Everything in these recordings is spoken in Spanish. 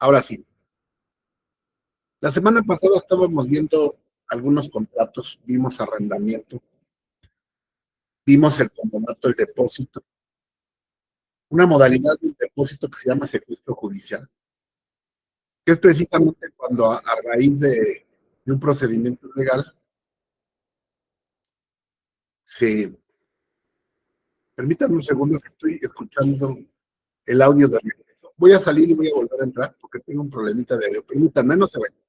Ahora sí, la semana pasada estábamos viendo algunos contratos, vimos arrendamiento, vimos el contrato, el depósito, una modalidad del depósito que se llama secuestro judicial, que es precisamente cuando a raíz de un procedimiento legal se... Permítanme un segundo, que estoy escuchando el audio de regreso. Voy a salir y voy a volver a entrar porque tengo un problemita de audio. Permítanme, no se vayan.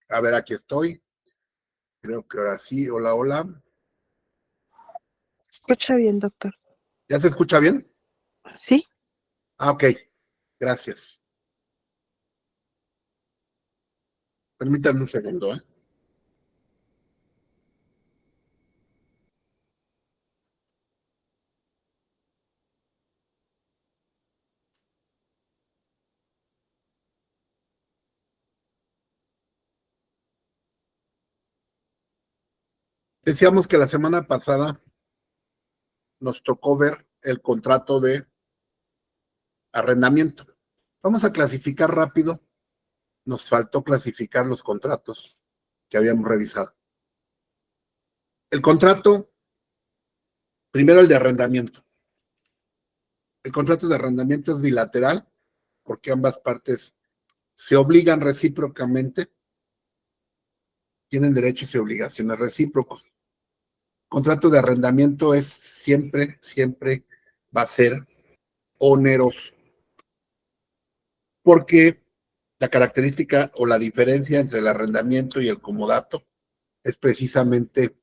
A ver, aquí estoy. Creo que ahora sí. Hola, hola. Escucha bien, doctor. ¿Ya se escucha bien? ¿Sí? Ah, ok. Gracias. Permítanme un segundo, ¿eh? Decíamos que la semana pasada nos tocó ver el contrato de arrendamiento. Vamos a clasificar rápido. Nos faltó clasificar los contratos que habíamos revisado. El contrato, primero el de arrendamiento. El contrato de arrendamiento es bilateral porque ambas partes se obligan recíprocamente, tienen derechos y obligaciones recíprocos. Contrato de arrendamiento es siempre, siempre va a ser oneroso, porque la característica o la diferencia entre el arrendamiento y el comodato es precisamente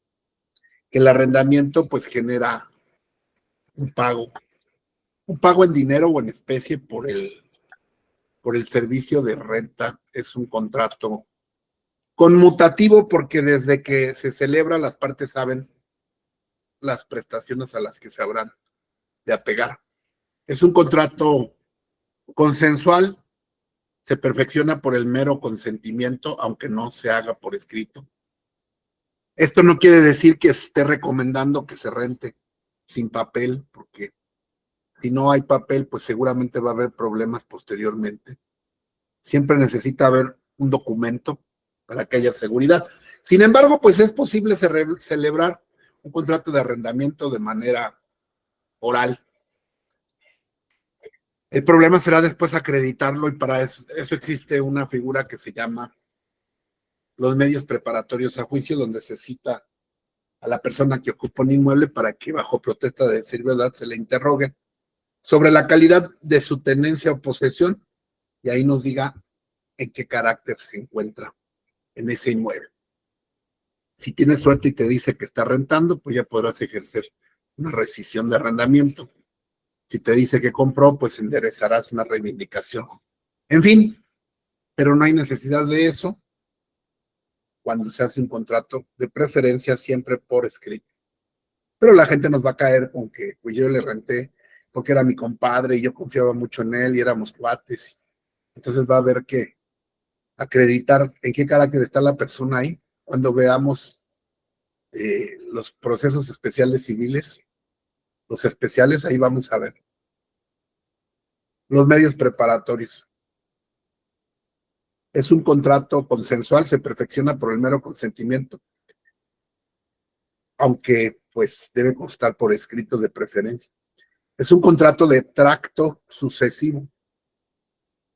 que el arrendamiento pues genera un pago en dinero o en especie por el servicio de renta. Es un contrato conmutativo porque desde que se celebra las partes saben las prestaciones a las que se habrán de apegar. Es un contrato consensual, se perfecciona por el mero consentimiento, aunque no se haga por escrito. Esto no quiere decir que esté recomendando que se rente sin papel, porque si no hay papel, pues seguramente va a haber problemas posteriormente. Siempre necesita haber un documento para que haya seguridad. Sin embargo, pues es posible celebrar un contrato de arrendamiento de manera oral. El problema será después acreditarlo y para eso existe una figura que se llama los medios preparatorios a juicio, donde se cita a la persona que ocupa un inmueble para que bajo protesta de decir verdad se le interrogue sobre la calidad de su tenencia o posesión y ahí nos diga en qué carácter se encuentra en ese inmueble. Si tienes suerte y te dice que está rentando, pues ya podrás ejercer una rescisión de arrendamiento. Si te dice que compró, pues enderezarás una reivindicación. En fin, pero no hay necesidad de eso cuando se hace un contrato, de preferencia siempre por escrito. Pero la gente nos va a caer con que pues yo le renté porque era mi compadre y yo confiaba mucho en él y éramos cuates. Entonces va a haber que acreditar en qué carácter está la persona ahí cuando veamos los procesos especiales civiles, los especiales, ahí vamos a ver. Los medios preparatorios. Es un contrato consensual, se perfecciona por el mero consentimiento, aunque pues debe constar por escrito de preferencia. Es un contrato de tracto sucesivo,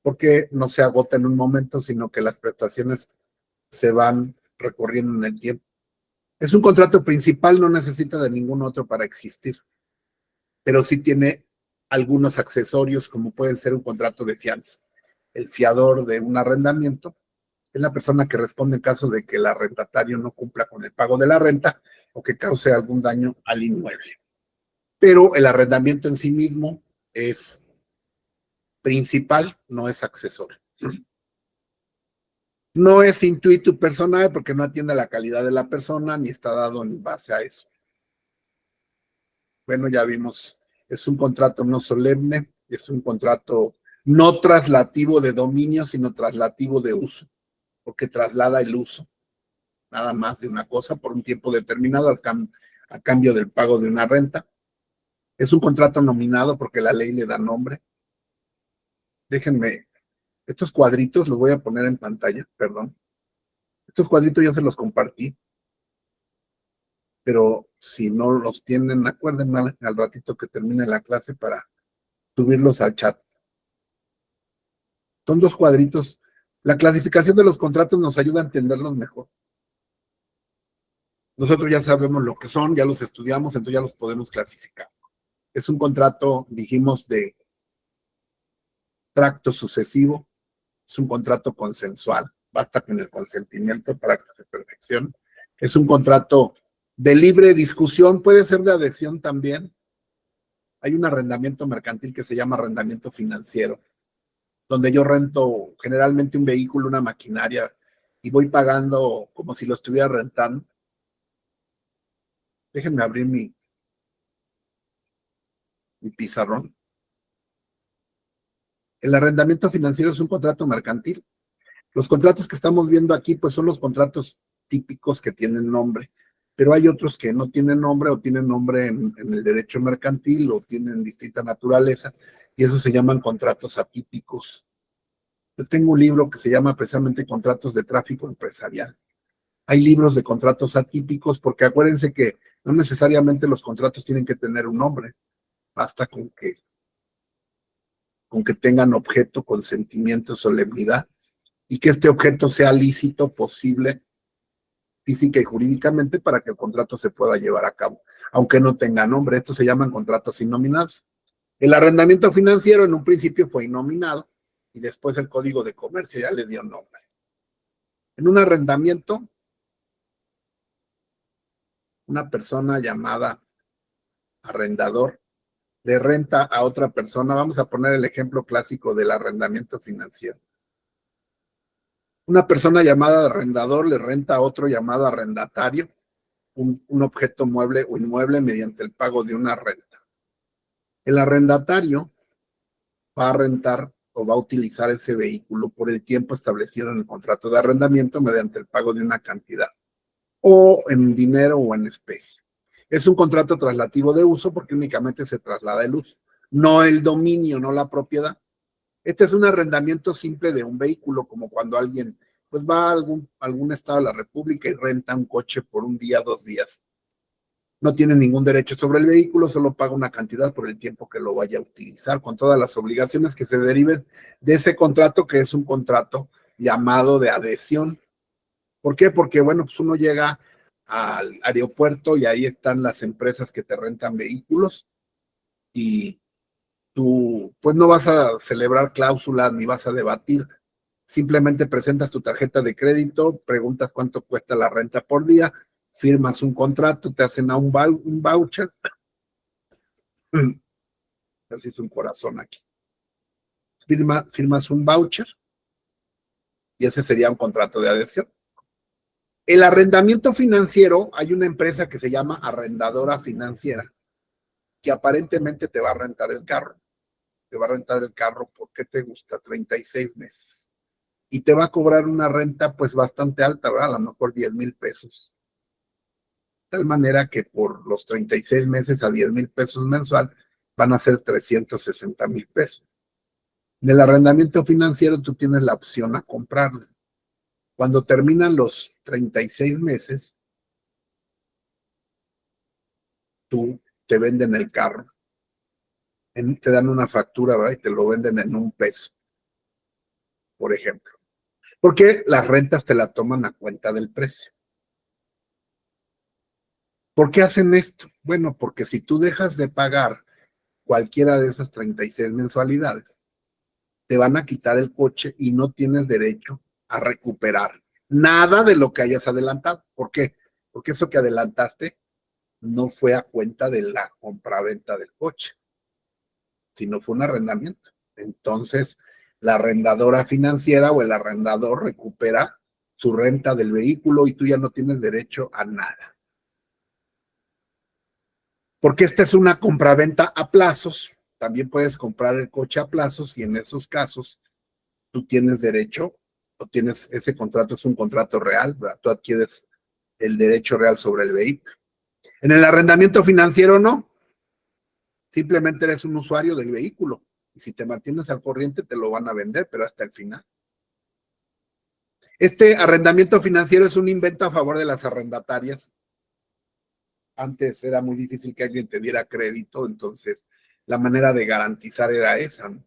porque no se agota en un momento, sino que las prestaciones se van recorriendo en el tiempo. Es un contrato principal, no necesita de ningún otro para existir, pero sí tiene algunos accesorios, como pueden ser un contrato de fianza. El fiador de un arrendamiento es la persona que responde en caso de que el arrendatario no cumpla con el pago de la renta o que cause algún daño al inmueble. pero el arrendamiento en sí mismo es principal, no es accesorio. No es intuito personal porque no atiende a la calidad de la persona ni está dado en base a eso. Bueno, ya vimos, es un contrato no solemne, es un contrato no traslativo de dominio, sino traslativo de uso, porque traslada el uso, nada más de una cosa por un tiempo determinado a cambio del pago de una renta. Es un contrato nominado porque la ley le da nombre. Déjenme, estos cuadritos los voy a poner en pantalla, perdón. Estos cuadritos ya se los compartí, pero si no los tienen, acuérdenme al ratito que termine la clase para subirlos al chat. Son 2 cuadritos. La clasificación de los contratos nos ayuda a entenderlos mejor. Nosotros ya sabemos lo que son, ya los estudiamos, entonces ya los podemos clasificar. Es un contrato, dijimos, de tracto sucesivo, es un contrato consensual, basta con el consentimiento para que se perfeccione. Es un contrato de libre discusión, puede ser de adhesión también. Hay un arrendamiento mercantil que se llama arrendamiento financiero, donde yo rento generalmente un vehículo, una maquinaria, y voy pagando como si lo estuviera rentando. Déjenme abrir mi pizarrón. El arrendamiento financiero es un contrato mercantil. Los contratos que estamos viendo aquí, pues son los contratos típicos que tienen nombre, pero hay otros que no tienen nombre o tienen nombre en el derecho mercantil o tienen distinta naturaleza, y esos se llaman contratos atípicos. Yo tengo un libro que se llama precisamente Contratos de Tráfico Empresarial. Hay libros de contratos atípicos porque acuérdense que no necesariamente los contratos tienen que tener un nombre, basta con que tengan objeto, consentimiento, solemnidad, y que este objeto sea lícito, posible, física y jurídicamente para que el contrato se pueda llevar a cabo, aunque no tenga nombre. Estos se llaman contratos innominados. El arrendamiento financiero en un principio fue innominado y después el Código de Comercio ya le dio nombre. En un arrendamiento, una persona llamada arrendador le renta a otra persona. Vamos a poner el ejemplo clásico del arrendamiento financiero. Una persona llamada arrendador le renta a otro llamado arrendatario un objeto mueble o inmueble mediante el pago de una renta. El arrendatario va a rentar o va a utilizar ese vehículo por el tiempo establecido en el contrato de arrendamiento mediante el pago de una cantidad, o en dinero o en especie. Es un contrato traslativo de uso porque únicamente se traslada el uso, no el dominio, no la propiedad. Este es un arrendamiento simple de un vehículo, como cuando alguien pues va a algún estado de la República y renta un coche por un día, 2 días. No tiene ningún derecho sobre el vehículo, solo paga una cantidad por el tiempo que lo vaya a utilizar, con todas las obligaciones que se deriven de ese contrato, que es un contrato llamado de adhesión. ¿Por qué? Porque, bueno, pues uno llega al aeropuerto y ahí están las empresas que te rentan vehículos y tú, pues no vas a celebrar cláusulas ni vas a debatir. Simplemente presentas tu tarjeta de crédito, preguntas cuánto cuesta la renta por día, firmas un contrato, te hacen a un voucher. Así es un corazón aquí. Firmas un voucher y ese sería un contrato de adhesión. El arrendamiento financiero, hay una empresa que se llama arrendadora financiera que aparentemente te va a rentar el carro. Te va a rentar el carro porque te gusta 36 meses. Y te va a cobrar una renta pues bastante alta, ¿verdad? A lo mejor 10,000 pesos. De tal manera que por los 36 meses a 10,000 pesos mensual van a ser 360,000 pesos. En el arrendamiento financiero tú tienes la opción a comprarlo. Cuando terminan los 36 meses, tú te venden el carro. Te dan una factura, ¿verdad? Y te lo venden en $1, por ejemplo. Porque las rentas te la toman a cuenta del precio. ¿Por qué hacen esto? Bueno, porque si tú dejas de pagar cualquiera de esas 36 mensualidades, te van a quitar el coche y no tienes derecho a recuperar nada de lo que hayas adelantado. ¿Por qué? Porque eso que adelantaste no fue a cuenta de la compraventa del coche, sino fue un arrendamiento. Entonces, la arrendadora financiera o el arrendador recupera su renta del vehículo y tú ya no tienes derecho a nada. Porque esta es una compraventa a plazos, también puedes comprar el coche a plazos y en esos casos tú tienes derecho o tienes, ese contrato es un contrato real, ¿verdad? Tú adquieres el derecho real sobre el vehículo. En el arrendamiento financiero no, simplemente eres un usuario del vehículo y si te mantienes al corriente te lo van a vender, pero hasta el final. Este arrendamiento financiero es un invento a favor de las arrendatarias. Antes era muy difícil que alguien te diera crédito, entonces la manera de garantizar era esa, ¿no?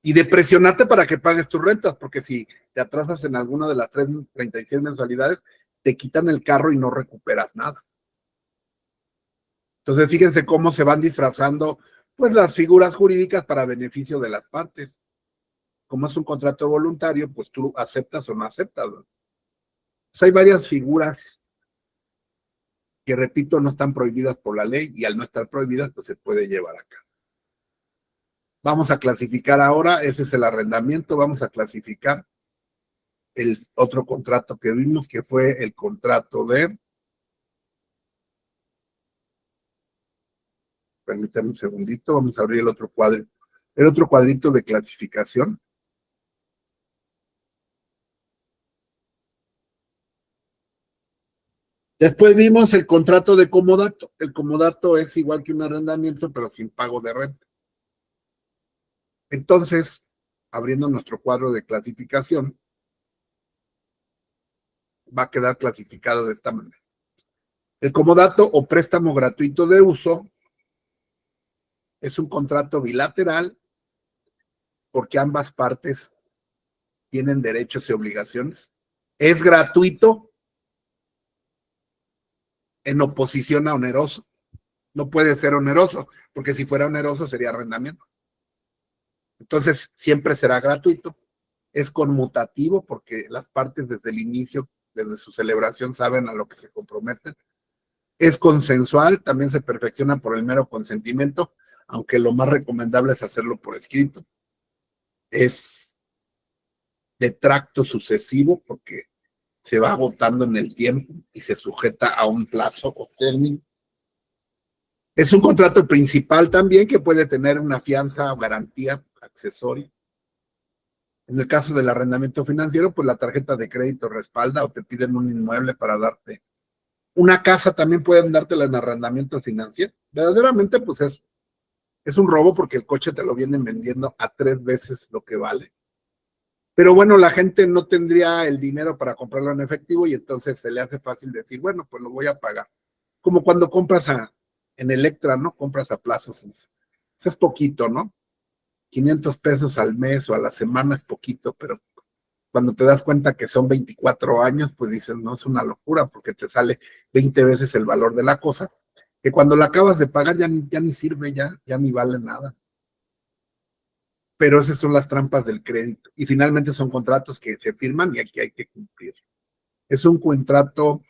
Y de presionarte para que pagues tus rentas, porque si te atrasas en alguna de las 36 mensualidades, te quitan el carro y no recuperas nada. Entonces, fíjense cómo se van disfrazando pues las figuras jurídicas para beneficio de las partes. Como es un contrato voluntario, pues tú aceptas o no aceptas, ¿no? Pues hay varias figuras que, repito, no están prohibidas por la ley y al no estar prohibidas, pues se puede llevar acá. Vamos a clasificar ahora, ese es el arrendamiento, vamos a clasificar el otro contrato que vimos, que fue el contrato de, permítanme un segundito, vamos a abrir el otro cuadrito de clasificación. Después vimos el contrato de comodato. El comodato es igual que un arrendamiento, pero sin pago de renta. Entonces, abriendo nuestro cuadro de clasificación, va a quedar clasificado de esta manera. El comodato o préstamo gratuito de uso es un contrato bilateral porque ambas partes tienen derechos y obligaciones. Es gratuito en oposición a oneroso. No puede ser oneroso, porque si fuera oneroso sería arrendamiento. Entonces, siempre será gratuito. Es conmutativo porque las partes desde el inicio, desde su celebración, saben a lo que se comprometen. Es consensual, también se perfecciona por el mero consentimiento, aunque lo más recomendable es hacerlo por escrito. Es de tracto sucesivo porque se va agotando en el tiempo y se sujeta a un plazo o término. Es un contrato principal también que puede tener una fianza o garantía accesoria. En el caso del arrendamiento financiero, pues la tarjeta de crédito respalda o te piden un inmueble para darte. Una casa también pueden dártela en arrendamiento financiero. Verdaderamente, pues es un robo porque el coche te lo vienen vendiendo a 3 veces lo que vale. Pero bueno, la gente no tendría el dinero para comprarlo en efectivo y entonces se le hace fácil decir, bueno, pues lo voy a pagar. Como cuando compras en Electra, ¿no? Compras a plazos. Eso es poquito, ¿no? 500 pesos al mes o a la semana es poquito, pero cuando te das cuenta que son 24 años, pues dices, no, es una locura porque te sale 20 veces el valor de la cosa, que cuando la acabas de pagar ya ni sirve, ya ni vale nada. Pero esas son las trampas del crédito. Y finalmente son contratos que se firman y aquí hay que cumplir. Es un contrato,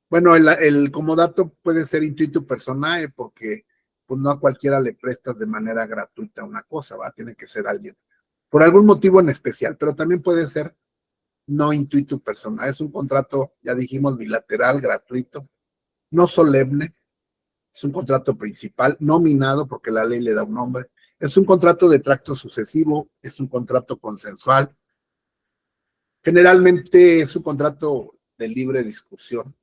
bueno, el comodato puede ser intuito personae porque pues no a cualquiera le prestas de manera gratuita una cosa, ¿va? Tiene que ser alguien por algún motivo en especial, pero también puede ser no intuito personae. Es un contrato, ya dijimos, bilateral, gratuito, no solemne. Es un contrato principal, nominado porque la ley le da un nombre. Es un contrato de tracto sucesivo, es un contrato consensual. Generalmente es un contrato de libre discusión.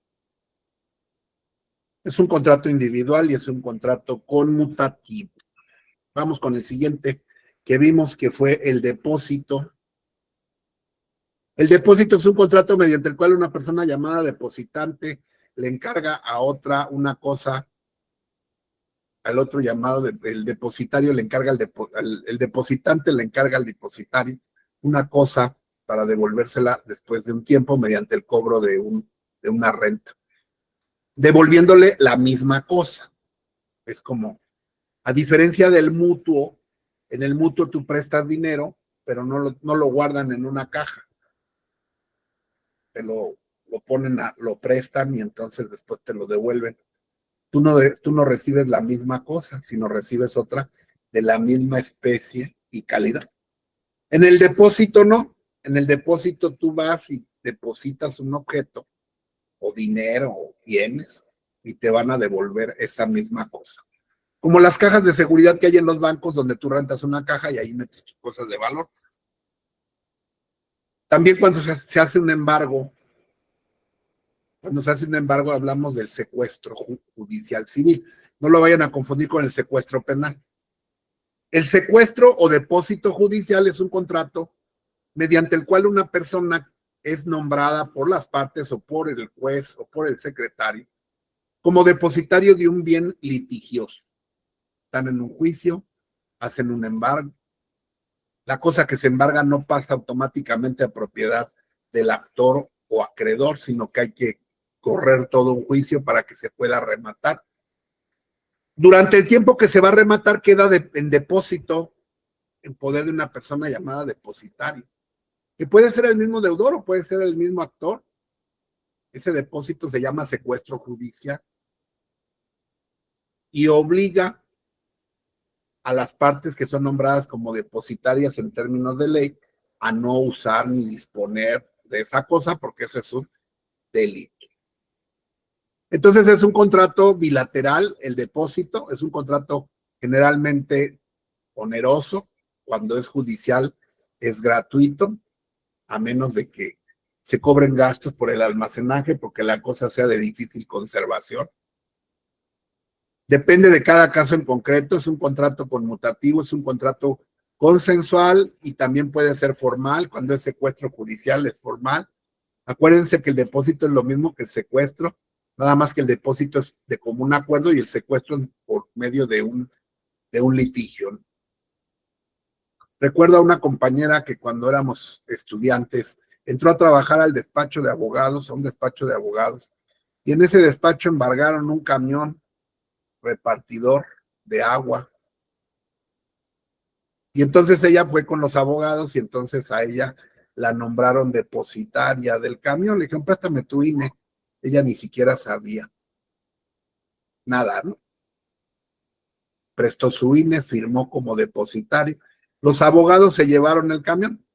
Es un contrato individual y es un contrato conmutativo. Vamos con el siguiente que vimos que fue el depósito. El depósito es un contrato mediante el cual una persona llamada depositante le encarga a otra una cosa, al otro llamado, el depositario le encarga el depositante le encarga al depositario una cosa para devolvérsela después de un tiempo mediante el cobro de una renta, devolviéndole la misma cosa. Es como, a diferencia del mutuo, en el mutuo tú prestas dinero, pero no lo guardan en una caja. Te lo ponen, lo prestan y entonces después te lo devuelven. tú no recibes la misma cosa, sino recibes otra de la misma especie y calidad. En el depósito no. En el depósito tú vas y depositas un objeto o dinero o bienes y te van a devolver esa misma cosa. Como las cajas de seguridad que hay en los bancos donde tú rentas una caja y ahí metes tus cosas de valor. También cuando se hace un embargo, hablamos del secuestro judicial civil. No lo vayan a confundir con el secuestro penal. El secuestro o depósito judicial es un contrato mediante el cual una persona es nombrada por las partes o por el juez o por el secretario como depositario de un bien litigioso. Están en un juicio, hacen un embargo. La cosa que se embarga no pasa automáticamente a propiedad del actor o acreedor, sino que hay que correr todo un juicio para que se pueda rematar. Durante el tiempo que se va a rematar queda en depósito en poder de una persona llamada depositario, que puede ser el mismo deudor o puede ser el mismo actor. Ese depósito se llama secuestro judicial y obliga a las partes que son nombradas como depositarias en términos de ley a no usar ni disponer de esa cosa porque eso es un delito. Entonces es un contrato bilateral, el depósito es un contrato generalmente oneroso. Cuando es judicial es gratuito, a menos de que se cobren gastos por el almacenaje porque la cosa sea de difícil conservación. Depende de cada caso en concreto, es un contrato conmutativo, es un contrato consensual y también puede ser formal. Cuando es secuestro judicial es formal. Acuérdense que el depósito es lo mismo que el secuestro, nada más que el depósito es de común acuerdo y el secuestro es por medio de un litigio. Recuerdo a una compañera que cuando éramos estudiantes entró a trabajar al despacho de abogados, a un despacho de abogados, y en ese despacho embargaron un camión repartidor de agua. Y entonces ella fue con los abogados y entonces a ella la nombraron depositaria del camión. Le dijeron, préstame tu INE. Ella ni siquiera sabía nada, ¿no? Prestó su INE, firmó como depositario. Los abogados se llevaron el camión.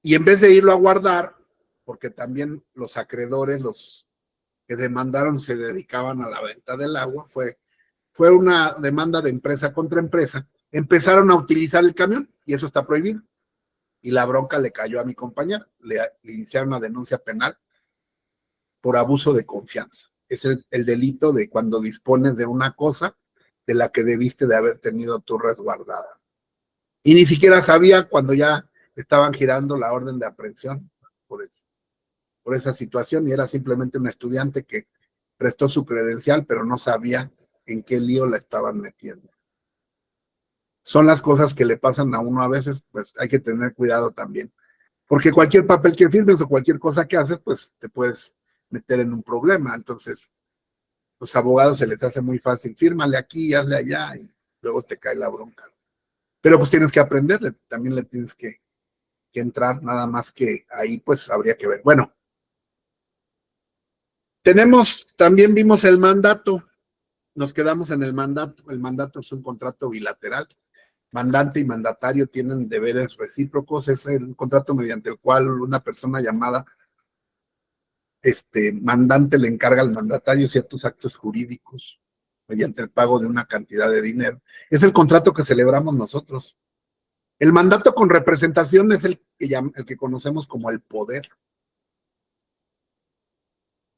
Y en vez de irlo a guardar, porque también los acreedores, los que demandaron, se dedicaban a la venta del agua, fue una demanda de empresa contra empresa, empezaron a utilizar el camión y eso está prohibido. Y la bronca le cayó a mi compañera, le iniciaron una denuncia penal por abuso de confianza. Es el delito de cuando dispones de una cosa de la que debiste de haber tenido tu resguardada. Y ni siquiera sabía cuando ya estaban girando la orden de aprehensión por esa situación y era simplemente un estudiante que prestó su credencial, pero no sabía en qué lío la estaban metiendo. Son las cosas que le pasan a uno a veces, pues hay que tener cuidado también. Porque cualquier papel que firmes o cualquier cosa que haces, pues te puedes meter en un problema. Entonces, los abogados se les hace muy fácil, fírmale aquí, hazle allá, y luego te cae la bronca. Pero pues tienes que aprenderle, también le tienes que entrar, nada más que ahí pues habría que ver. Bueno, también vimos el mandato, nos quedamos en el mandato es un contrato bilateral, mandante y mandatario tienen deberes recíprocos, es el contrato mediante el cual una persona llamada mandante le encarga al mandatario ciertos actos jurídicos mediante el pago de una cantidad de dinero. Es el contrato que celebramos nosotros. El mandato con representación es el que conocemos como el poder.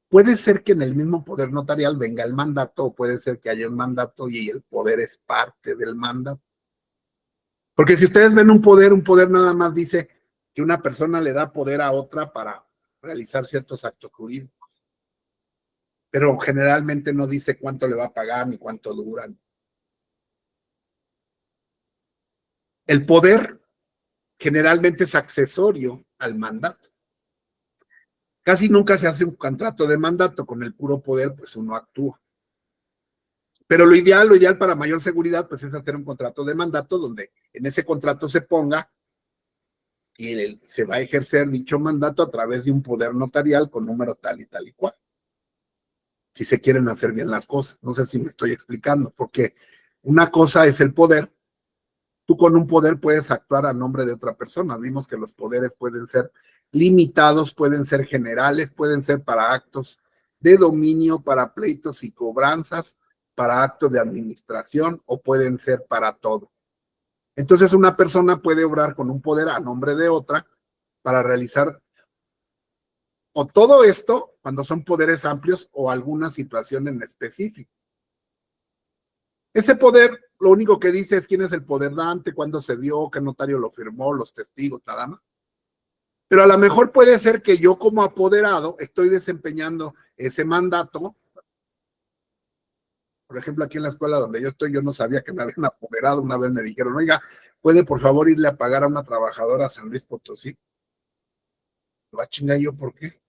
Puede ser que en el mismo poder notarial venga el mandato o puede ser que haya un mandato y el poder es parte del mandato. Porque si ustedes ven un poder nada más dice que una persona le da poder a otra para realizar ciertos actos jurídicos. Pero generalmente no dice cuánto le va a pagar ni cuánto duran. El poder generalmente es accesorio al mandato. Casi nunca se hace un contrato de mandato, con el puro poder pues uno actúa. Pero lo ideal para mayor seguridad pues es hacer un contrato de mandato donde en ese contrato se ponga y se va a ejercer dicho mandato a través de un poder notarial con número tal y tal y cual. si se quieren hacer bien las cosas. No sé si me estoy explicando, porque una cosa es el poder. Tú con un poder puedes actuar a nombre de otra persona. Vimos que los poderes pueden ser limitados, pueden ser generales, pueden ser para actos de dominio, para pleitos y cobranzas, para actos de administración o pueden ser para todo. Entonces una persona puede obrar con un poder a nombre de otra para realizar o todo esto cuando son poderes amplios o alguna situación en específico. Ese poder, lo único que dice es quién es el poder dante, cuándo se dio, qué notario lo firmó, los testigos, nada más. Pero a lo mejor puede ser que yo como apoderado estoy desempeñando ese mandato. Por ejemplo, aquí en la escuela donde yo estoy, yo no sabía que me habían apoderado. Una vez me dijeron, oiga, ¿puede por favor irle a pagar a una trabajadora a San Luis Potosí? Lo va a chingar yo, ¿por qué?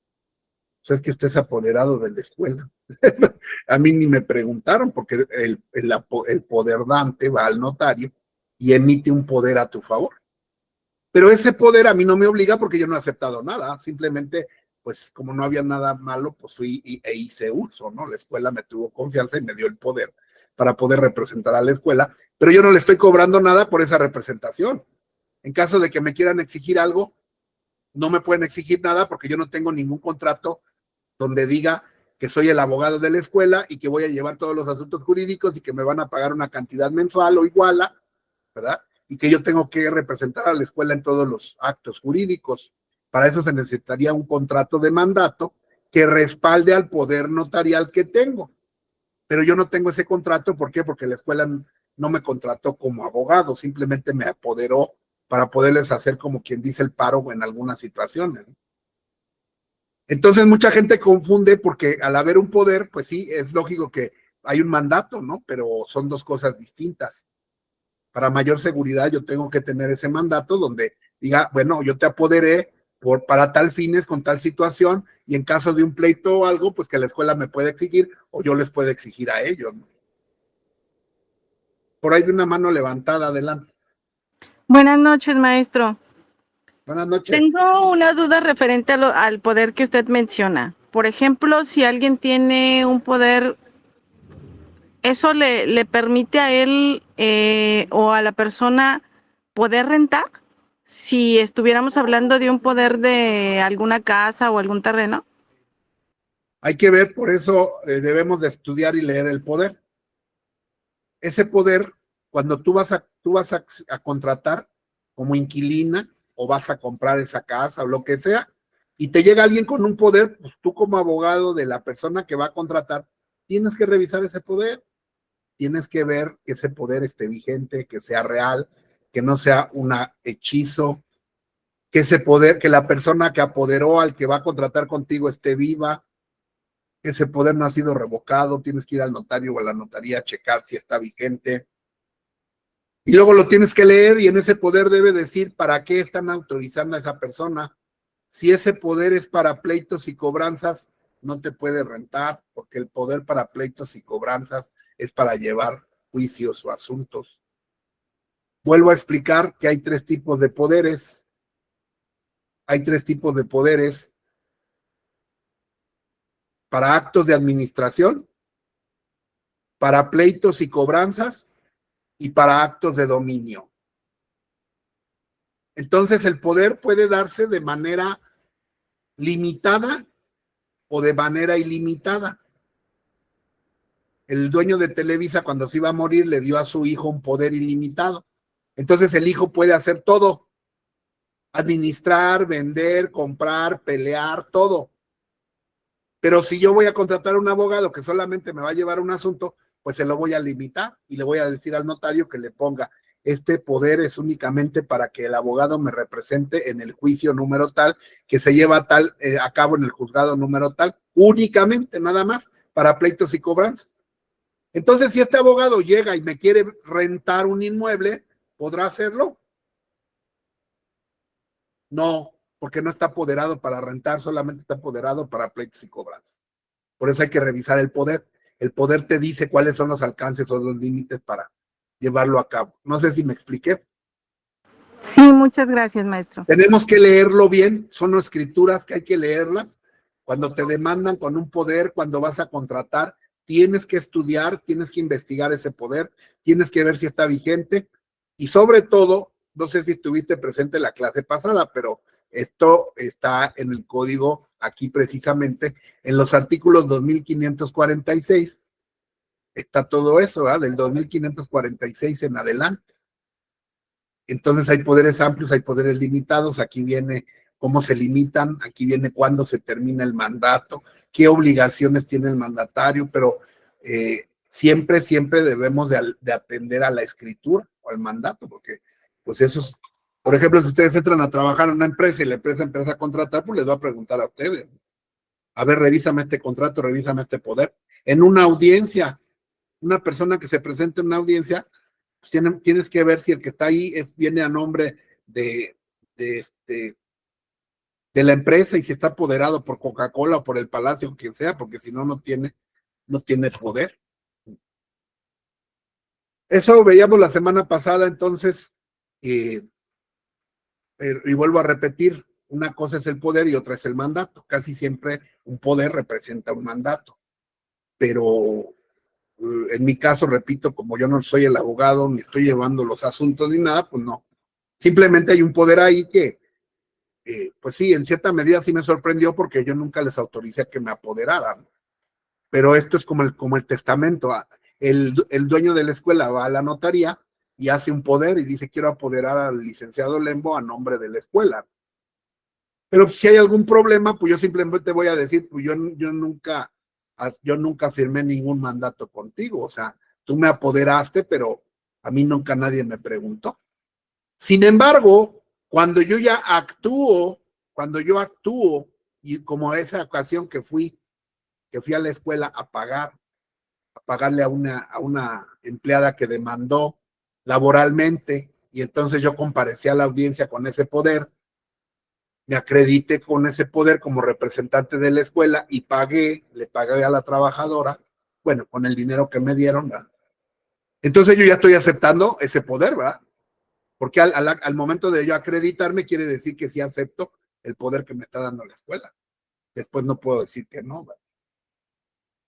Pues es que usted es apoderado de la escuela. A mí ni me preguntaron, porque el poder dante va al notario y emite un poder a tu favor. Pero ese poder a mí no me obliga porque yo no he aceptado nada. Simplemente, pues como no había nada malo, pues fui e hice uso, ¿no? La escuela me tuvo confianza y me dio el poder para poder representar a la escuela, pero yo no le estoy cobrando nada por esa representación. En caso de que me quieran exigir algo, no me pueden exigir nada porque yo no tengo ningún contrato donde diga que soy el abogado de la escuela y que voy a llevar todos los asuntos jurídicos y que me van a pagar una cantidad mensual o iguala, ¿verdad? Y que yo tengo que representar a la escuela en todos los actos jurídicos. Para eso se necesitaría un contrato de mandato que respalde al poder notarial que tengo. Pero yo no tengo ese contrato, ¿por qué? Porque la escuela no me contrató como abogado, simplemente me apoderó para poderles hacer como quien dice el paro en algunas situaciones. Entonces mucha gente confunde porque al haber un poder, pues sí, es lógico que hay un mandato, ¿no? Pero son dos cosas distintas. Para mayor seguridad yo tengo que tener ese mandato donde diga, bueno, yo te apoderé para tal fines, con tal situación, y en caso de un pleito o algo, pues que la escuela me puede exigir o yo les puedo exigir a ellos, ¿no? Por ahí de una mano levantada, adelante. Buenas noches, maestro. Buenas noches. Tengo una duda referente al poder que usted menciona. Por ejemplo, si alguien tiene un poder, ¿eso le permite a él o a la persona poder rentar? Si estuviéramos hablando de un poder de alguna casa o algún terreno. Hay que ver, por eso debemos de estudiar y leer el poder. Ese poder, cuando tú vas a contratar como inquilina o vas a comprar esa casa o lo que sea, y te llega alguien con un poder, pues tú como abogado de la persona que va a contratar, tienes que revisar ese poder, tienes que ver que ese poder esté vigente, que sea real, que no sea un hechizo, que ese poder, que la persona que apoderó al que va a contratar contigo esté viva, que ese poder no ha sido revocado, tienes que ir al notario o a la notaría a checar si está vigente. Y luego lo tienes que leer y en ese poder debe decir para qué están autorizando a esa persona. Si ese poder es para pleitos y cobranzas, no te puede rentar, porque el poder para pleitos y cobranzas es para llevar juicios o asuntos. Vuelvo a explicar que hay tres tipos de poderes. Hay tres tipos de poderes para actos de administración, para pleitos y cobranzas y para actos de dominio. Entonces el poder puede darse de manera limitada o de manera ilimitada. El dueño de Televisa cuando se iba a morir le dio a su hijo un poder ilimitado. Entonces el hijo puede hacer todo, administrar, vender, comprar, pelear, todo. Pero si yo voy a contratar a un abogado que solamente me va a llevar un asunto, pues se lo voy a limitar y le voy a decir al notario que le ponga, este poder es únicamente para que el abogado me represente en el juicio número tal, que se lleva a cabo en el juzgado número tal, únicamente, nada más, para pleitos y cobranzas. Entonces, si este abogado llega y me quiere rentar un inmueble, ¿podrá hacerlo? No, porque no está apoderado para rentar, solamente está apoderado para pleitos y cobranzas. Por eso hay que revisar el poder. El poder te dice cuáles son los alcances o los límites para llevarlo a cabo. No sé si me expliqué. Sí, muchas gracias, maestro. Tenemos que leerlo bien, son escrituras que hay que leerlas Cuando te demandan con un poder, cuando vas a contratar, tienes que estudiar, tienes que investigar ese poder, tienes que ver si está vigente y sobre todo, no sé si estuviste presente la clase pasada, pero esto está en el código aquí precisamente, en los artículos 2546, está todo eso, ¿verdad? Del 2546 en adelante. Entonces hay poderes amplios, hay poderes limitados, aquí viene cómo se limitan, aquí viene cuándo se termina el mandato, qué obligaciones tiene el mandatario, pero siempre debemos de atender a la escritura o al mandato, porque pues eso es, por ejemplo, si ustedes entran a trabajar en una empresa y la empresa empieza a contratar, pues les va a preguntar a ustedes, a ver, revísame este contrato, revísame este poder. En una audiencia, una persona que se presenta en una audiencia, pues tienes que ver si el que está ahí viene a nombre de la empresa y si está apoderado por Coca-Cola o por el Palacio o quien sea, porque si no, no tiene poder. Eso veíamos la semana pasada, entonces, y vuelvo a repetir, una cosa es el poder y otra es el mandato. Casi siempre un poder representa un mandato, pero en mi caso, repito, como yo no soy el abogado, ni estoy llevando los asuntos ni nada, pues no. Simplemente hay un poder ahí que, pues sí, en cierta medida sí me sorprendió porque yo nunca les autoricé a que me apoderaran. Pero esto es como el testamento. El dueño de la escuela va a la notaría y hace un poder y dice, quiero apoderar al licenciado Lembo a nombre de la escuela. Pero si hay algún problema, pues yo simplemente voy a decir, pues yo nunca firmé ningún mandato contigo. O sea, tú me apoderaste, pero a mí nunca nadie me preguntó. Sin embargo, cuando yo actúo, y como esa ocasión que fui a la escuela a pagarle a una empleada que demandó laboralmente, y entonces yo comparecí a la audiencia con ese poder, me acredité con ese poder como representante de la escuela y le pagué a la trabajadora, bueno, con el dinero que me dieron, ¿verdad? Entonces yo ya estoy aceptando ese poder, ¿verdad? Porque al momento de yo acreditarme quiere decir que sí acepto el poder que me está dando la escuela. Después no puedo decir que no, ¿verdad?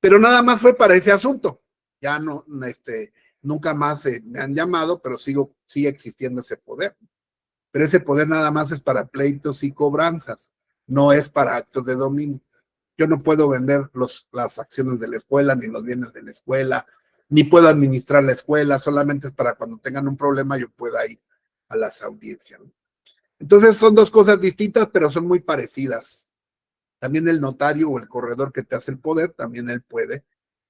Pero nada más fue para ese asunto. Ya no, nunca más me han llamado, pero sigue existiendo ese poder. Pero ese poder nada más es para pleitos y cobranzas, no es para actos de dominio. Yo no puedo vender las acciones de la escuela, ni los bienes de la escuela, ni puedo administrar la escuela, solamente es para cuando tengan un problema yo pueda ir a las audiencias. Entonces son dos cosas distintas, pero son muy parecidas. También el notario o el corredor que te hace el poder, también él puede.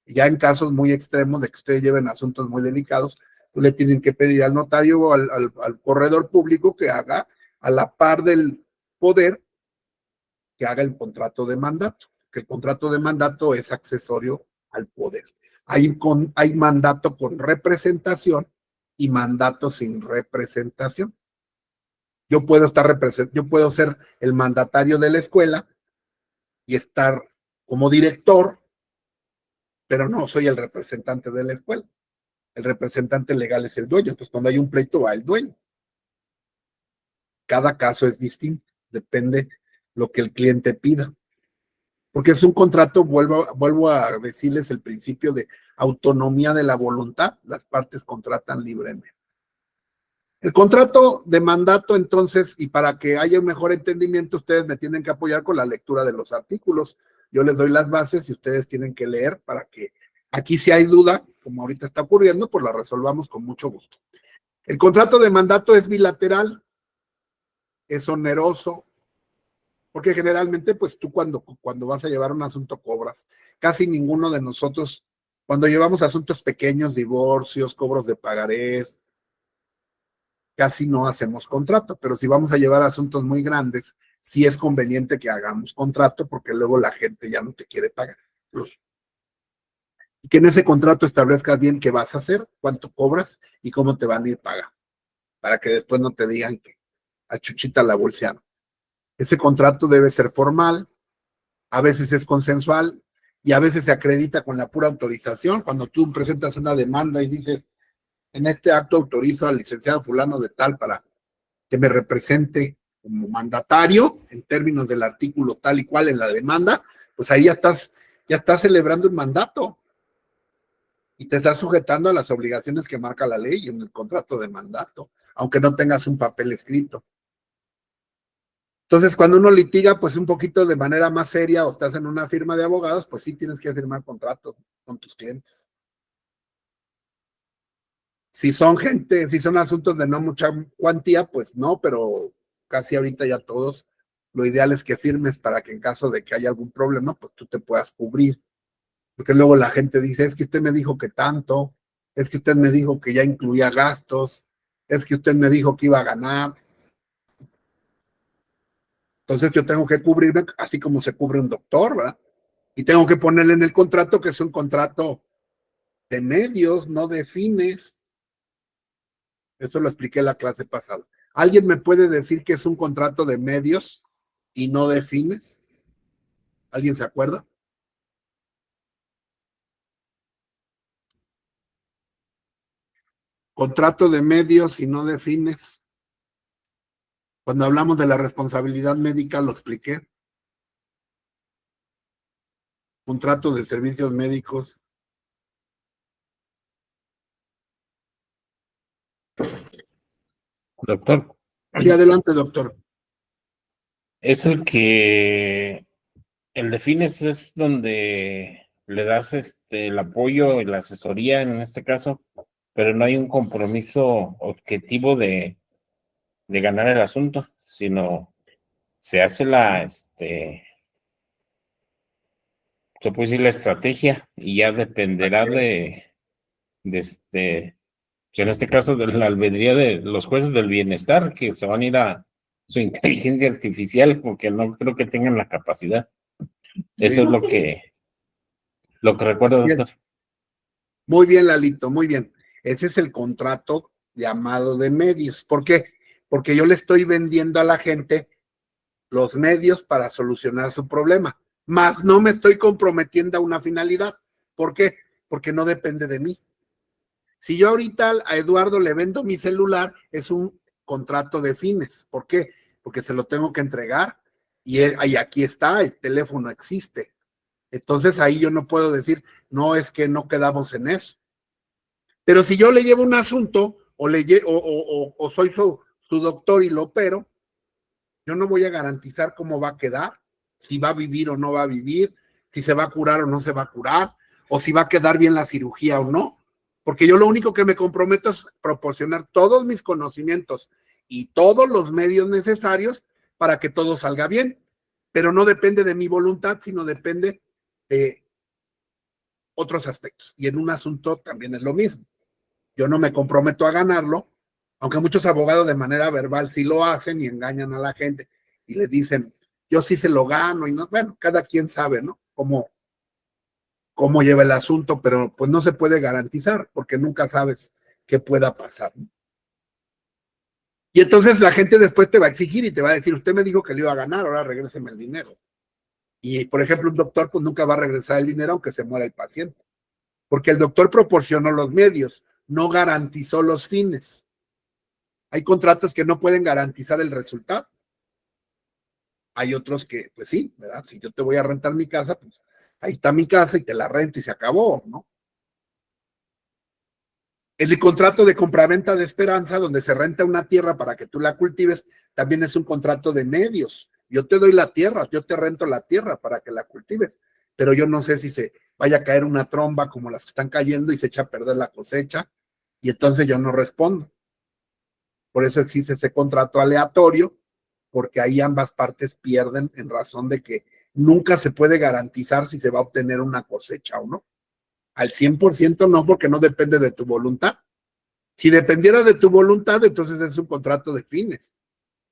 Ya en casos muy extremos de que ustedes lleven asuntos muy delicados, pues le tienen que pedir al notario o al corredor público que haga a la par del poder, que haga el contrato de mandato, que el contrato de mandato es accesorio al poder. Hay mandato con representación y mandato sin representación. Yo puedo ser el mandatario de la escuela y estar como director, pero no soy el representante de la escuela. El representante legal es el dueño, entonces cuando hay un pleito va el dueño. Cada caso es distinto, depende lo que el cliente pida. Porque es un contrato, vuelvo a decirles el principio de autonomía de la voluntad, las partes contratan libremente. El contrato de mandato, entonces, y para que haya un mejor entendimiento, ustedes me tienen que apoyar con la lectura de los artículos. Yo les doy las bases y ustedes tienen que leer para que aquí si hay duda, como ahorita está ocurriendo, pues la resolvamos con mucho gusto. El contrato de mandato es bilateral, es oneroso, porque generalmente, pues tú cuando vas a llevar un asunto cobras. Casi ninguno de nosotros, cuando llevamos asuntos pequeños, divorcios, cobros de pagarés, casi no hacemos contrato, pero si vamos a llevar asuntos muy grandes, sí es conveniente que hagamos contrato porque luego la gente ya no te quiere pagar. Y que en ese contrato establezcas bien qué vas a hacer, cuánto cobras y cómo te van a ir pagando, para que después no te digan que a Chuchita la bolsearon. Ese contrato debe ser formal, a veces es consensual y a veces se acredita con la pura autorización. Cuando tú presentas una demanda y dices, en este acto autorizo al licenciado fulano de tal para que me represente como mandatario, en términos del artículo tal y cual en la demanda, pues ahí ya estás celebrando un mandato y te estás sujetando a las obligaciones que marca la ley en el contrato de mandato, aunque no tengas un papel escrito. Entonces, cuando uno litiga, pues un poquito de manera más seria o estás en una firma de abogados, pues sí tienes que firmar contratos con tus clientes. Si son si son asuntos de no mucha cuantía, pues no, pero casi ahorita ya todos, lo ideal es que firmes para que en caso de que haya algún problema, pues tú te puedas cubrir. Porque luego la gente dice, es que usted me dijo que tanto, es que usted me dijo que ya incluía gastos, es que usted me dijo que iba a ganar. Entonces yo tengo que cubrirme así como se cubre un doctor, ¿verdad? Y tengo que ponerle en el contrato que es un contrato de medios, no de fines. Eso lo expliqué en la clase pasada. ¿Alguien me puede decir que es un contrato de medios y no de fines? ¿Alguien se acuerda? Contrato de medios y no de fines. Cuando hablamos de la responsabilidad médica lo expliqué. Contrato de servicios médicos. Doctor, Sí, adelante, doctor. es el de fines es donde le das el apoyo y la asesoría en este caso, pero no hay un compromiso objetivo de ganar el asunto, sino se hace se puede decir la estrategia y ya dependerá en este caso de la albedría de los jueces del bienestar, que se van a ir a su inteligencia artificial porque no creo que tengan la capacidad. Eso Sí. es lo que recuerdo, Así doctor. es. Muy bien, Lalito, muy bien. Ese es el contrato llamado de medios. ¿Por qué? Porque yo le estoy vendiendo a la gente los medios para solucionar su problema, más no me estoy comprometiendo a una finalidad. ¿Por qué? Porque no depende de mí. Si yo ahorita a Eduardo le vendo mi celular, es un contrato de fines. ¿Por qué? Porque se lo tengo que entregar y aquí está, el teléfono existe. Entonces ahí yo no puedo decir, no, es que no quedamos en eso. Pero si yo le llevo un asunto o soy su doctor y lo opero, yo no voy a garantizar cómo va a quedar, si va a vivir o no va a vivir, si se va a curar o no se va a curar, o si va a quedar bien la cirugía o no. Porque yo lo único que me comprometo es proporcionar todos mis conocimientos y todos los medios necesarios para que todo salga bien. Pero no depende de mi voluntad, sino depende de otros aspectos. Y en un asunto también es lo mismo. Yo no me comprometo a ganarlo, aunque muchos abogados de manera verbal sí lo hacen y engañan a la gente y le dicen, yo sí se lo gano y no, bueno, cada quien sabe, ¿no? Cómo lleva el asunto, pero pues no se puede garantizar porque nunca sabes qué pueda pasar, ¿no? Y entonces la gente después te va a exigir y te va a decir, usted me dijo que le iba a ganar, ahora regréseme el dinero. Y por ejemplo, un doctor pues nunca va a regresar el dinero aunque se muera el paciente, porque el doctor proporcionó los medios, no garantizó los fines. Hay contratos que no pueden garantizar el resultado. Hay otros que, pues sí, ¿verdad? Si yo te voy a rentar mi casa, pues ahí está mi casa y te la rento y se acabó, ¿no? El contrato de compraventa de Esperanza, donde se renta una tierra para que tú la cultives, también es un contrato de medios. Yo te doy la tierra, yo te rento la tierra para que la cultives, pero yo no sé si se vaya a caer una tromba como las que están cayendo y se echa a perder la cosecha, y entonces yo no respondo. Por eso existe ese contrato aleatorio, porque ahí ambas partes pierden en razón de que nunca se puede garantizar si se va a obtener una cosecha o no. Al 100% no, porque no depende de tu voluntad. Si dependiera de tu voluntad, entonces es un contrato de fines.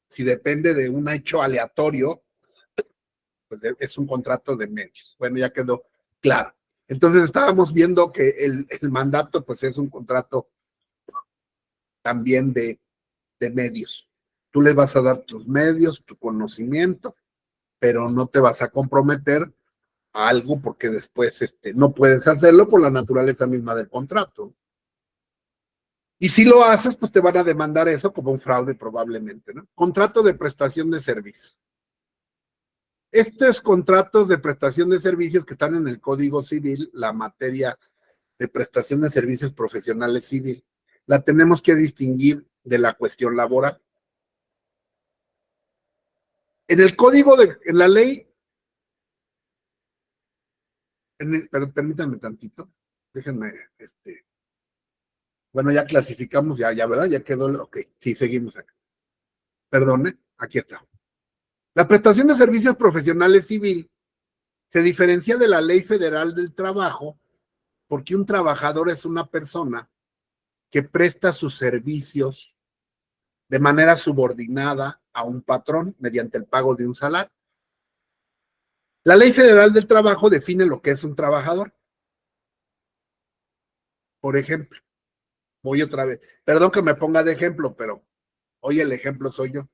Si depende de un hecho aleatorio, pues es un contrato de medios. Bueno, ya quedó claro. Entonces estábamos viendo que el mandato pues es un contrato también de medios. Tú les vas a dar tus medios, tu conocimiento, pero no te vas a comprometer a algo porque después no puedes hacerlo por la naturaleza misma del contrato. Y si lo haces, pues te van a demandar eso como un fraude probablemente, ¿no? Contrato de prestación de servicio. Estos contratos de prestación de servicios que están en el Código Civil, la materia de prestación de servicios profesionales civil, la tenemos que distinguir de la cuestión laboral. En el en la ley, pero permítanme tantito, déjenme, bueno, ya clasificamos, ya, ¿verdad? Ya quedó, ok, sí, seguimos acá. Perdone, aquí está. La prestación de servicios profesionales civil se diferencia de la Ley Federal del Trabajo porque un trabajador es una persona que presta sus servicios de manera subordinada a un patrón mediante el pago de un salario. La Ley Federal del Trabajo define lo que es un trabajador. Por ejemplo, voy otra vez, perdón que me ponga de ejemplo, pero hoy el ejemplo soy yo.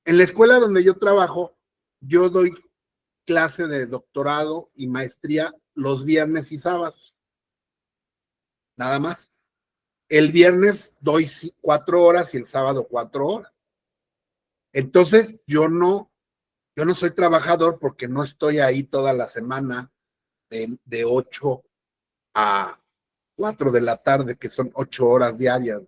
En la escuela donde yo trabajo, yo doy clase de doctorado y maestría los viernes y sábados. Nada más. El viernes doy 4 horas y el sábado 4 horas. Entonces, yo no soy trabajador porque no estoy ahí toda la semana de 8 a 4 de la tarde, que son 8 horas diarias.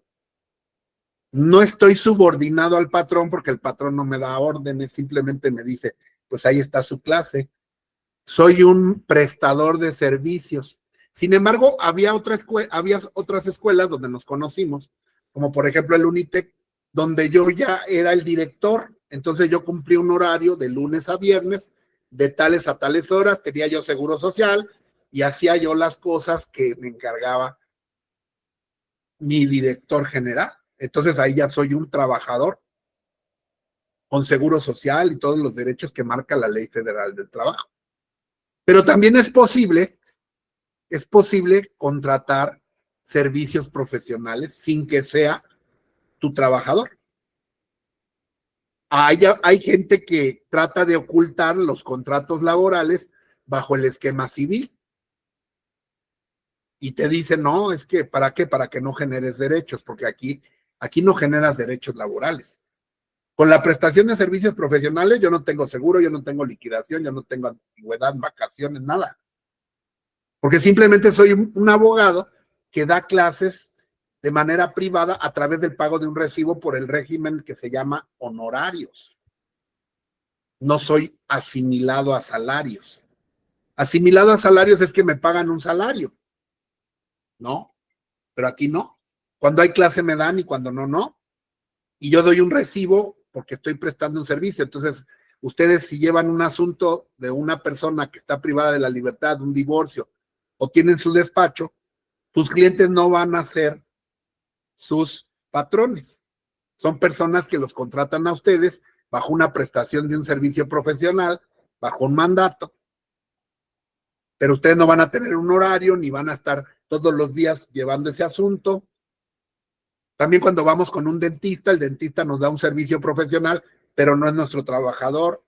No estoy subordinado al patrón porque el patrón no me da órdenes, simplemente me dice, pues ahí está su clase. Soy un prestador de servicios. Sin embargo, había otras escuelas donde nos conocimos, como por ejemplo el Unitec, donde yo ya era el director. Entonces yo cumplí un horario de lunes a viernes, de tales a tales horas, tenía yo seguro social y hacía yo las cosas que me encargaba mi director general. Entonces ahí ya soy un trabajador con seguro social y todos los derechos que marca la Ley Federal del Trabajo. Pero también es posible contratar servicios profesionales sin que sea tu trabajador. Hay gente que trata de ocultar los contratos laborales bajo el esquema civil y te dice, no, es que ¿para qué? Para que no generes derechos, porque aquí no generas derechos laborales. Con la prestación de servicios profesionales yo no tengo seguro, yo no tengo liquidación, yo no tengo antigüedad, vacaciones, nada. Porque simplemente soy un abogado que da clases de manera privada a través del pago de un recibo por el régimen que se llama honorarios. No soy asimilado a salarios. Asimilado a salarios es que me pagan un salario, ¿no? Pero aquí no. Cuando hay clase me dan y cuando no, no. Y yo doy un recibo porque estoy prestando un servicio. Entonces, ustedes si llevan un asunto de una persona que está privada de la libertad, un divorcio, o tienen su despacho, sus clientes no van a ser sus patrones. Son personas que los contratan a ustedes bajo una prestación de un servicio profesional, bajo un mandato. Pero ustedes no van a tener un horario, ni van a estar todos los días llevando ese asunto. También cuando vamos con un dentista, el dentista nos da un servicio profesional, pero no es nuestro trabajador.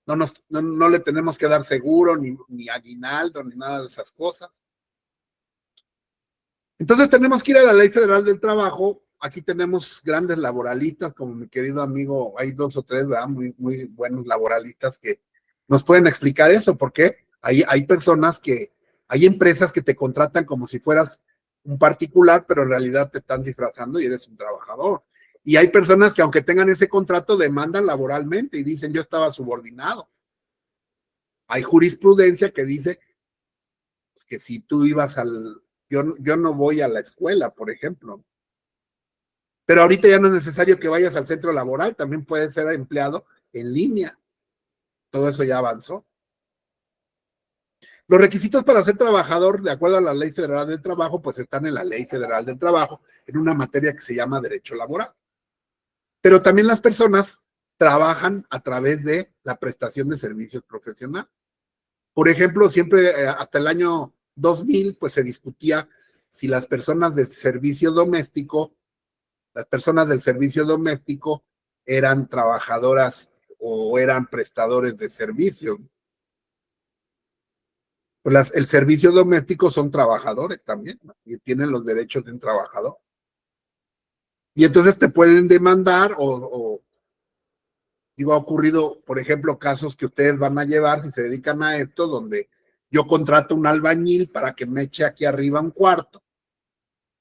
No le tenemos que dar seguro, ni aguinaldo, ni nada de esas cosas. Entonces tenemos que ir a la Ley Federal del Trabajo. Aquí tenemos grandes laboralistas, como mi querido amigo, hay 2 o 3, ¿verdad? Muy, muy buenos laboralistas que nos pueden explicar eso, porque hay personas hay empresas que te contratan como si fueras un particular, pero en realidad te están disfrazando y eres un trabajador. Y hay personas que aunque tengan ese contrato demandan laboralmente y dicen yo estaba subordinado. Hay jurisprudencia que dice que si tú ibas yo no voy a la escuela, por ejemplo. Pero ahorita ya no es necesario que vayas al centro laboral, también puedes ser empleado en línea. Todo eso ya avanzó. Los requisitos para ser trabajador, de acuerdo a la Ley Federal del Trabajo, pues están en la Ley Federal del Trabajo, en una materia que se llama derecho laboral. Pero también las personas trabajan a través de la prestación de servicios profesionales. Por ejemplo, siempre hasta el año 2000, pues se discutía si las personas del servicio doméstico eran trabajadoras o eran prestadores de servicio. El servicio doméstico son trabajadores también, ¿no? Y tienen los derechos de un trabajador. Y entonces te pueden demandar digo, ha ocurrido, por ejemplo, casos que ustedes van a llevar si se dedican a esto, donde yo contrato un albañil para que me eche aquí arriba un cuarto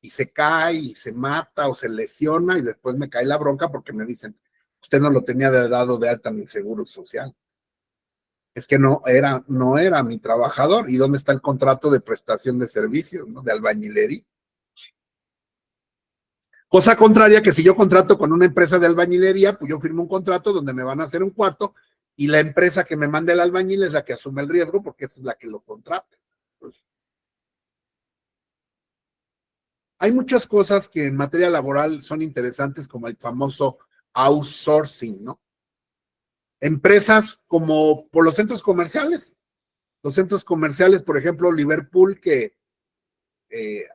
y se cae y se mata o se lesiona y después me cae la bronca porque me dicen, usted no lo tenía dado de alta en mi seguro social. Es que no era mi trabajador. ¿Y dónde está el contrato de prestación de servicios, ¿no? De albañilería? Cosa contraria que si yo contrato con una empresa de albañilería, pues yo firmo un contrato donde me van a hacer un cuarto y la empresa que me mande el albañil es la que asume el riesgo porque esa es la que lo contrata. Hay muchas cosas que en materia laboral son interesantes, como el famoso outsourcing, ¿no? Empresas como por los centros comerciales. Los centros comerciales, por ejemplo, Liverpool, que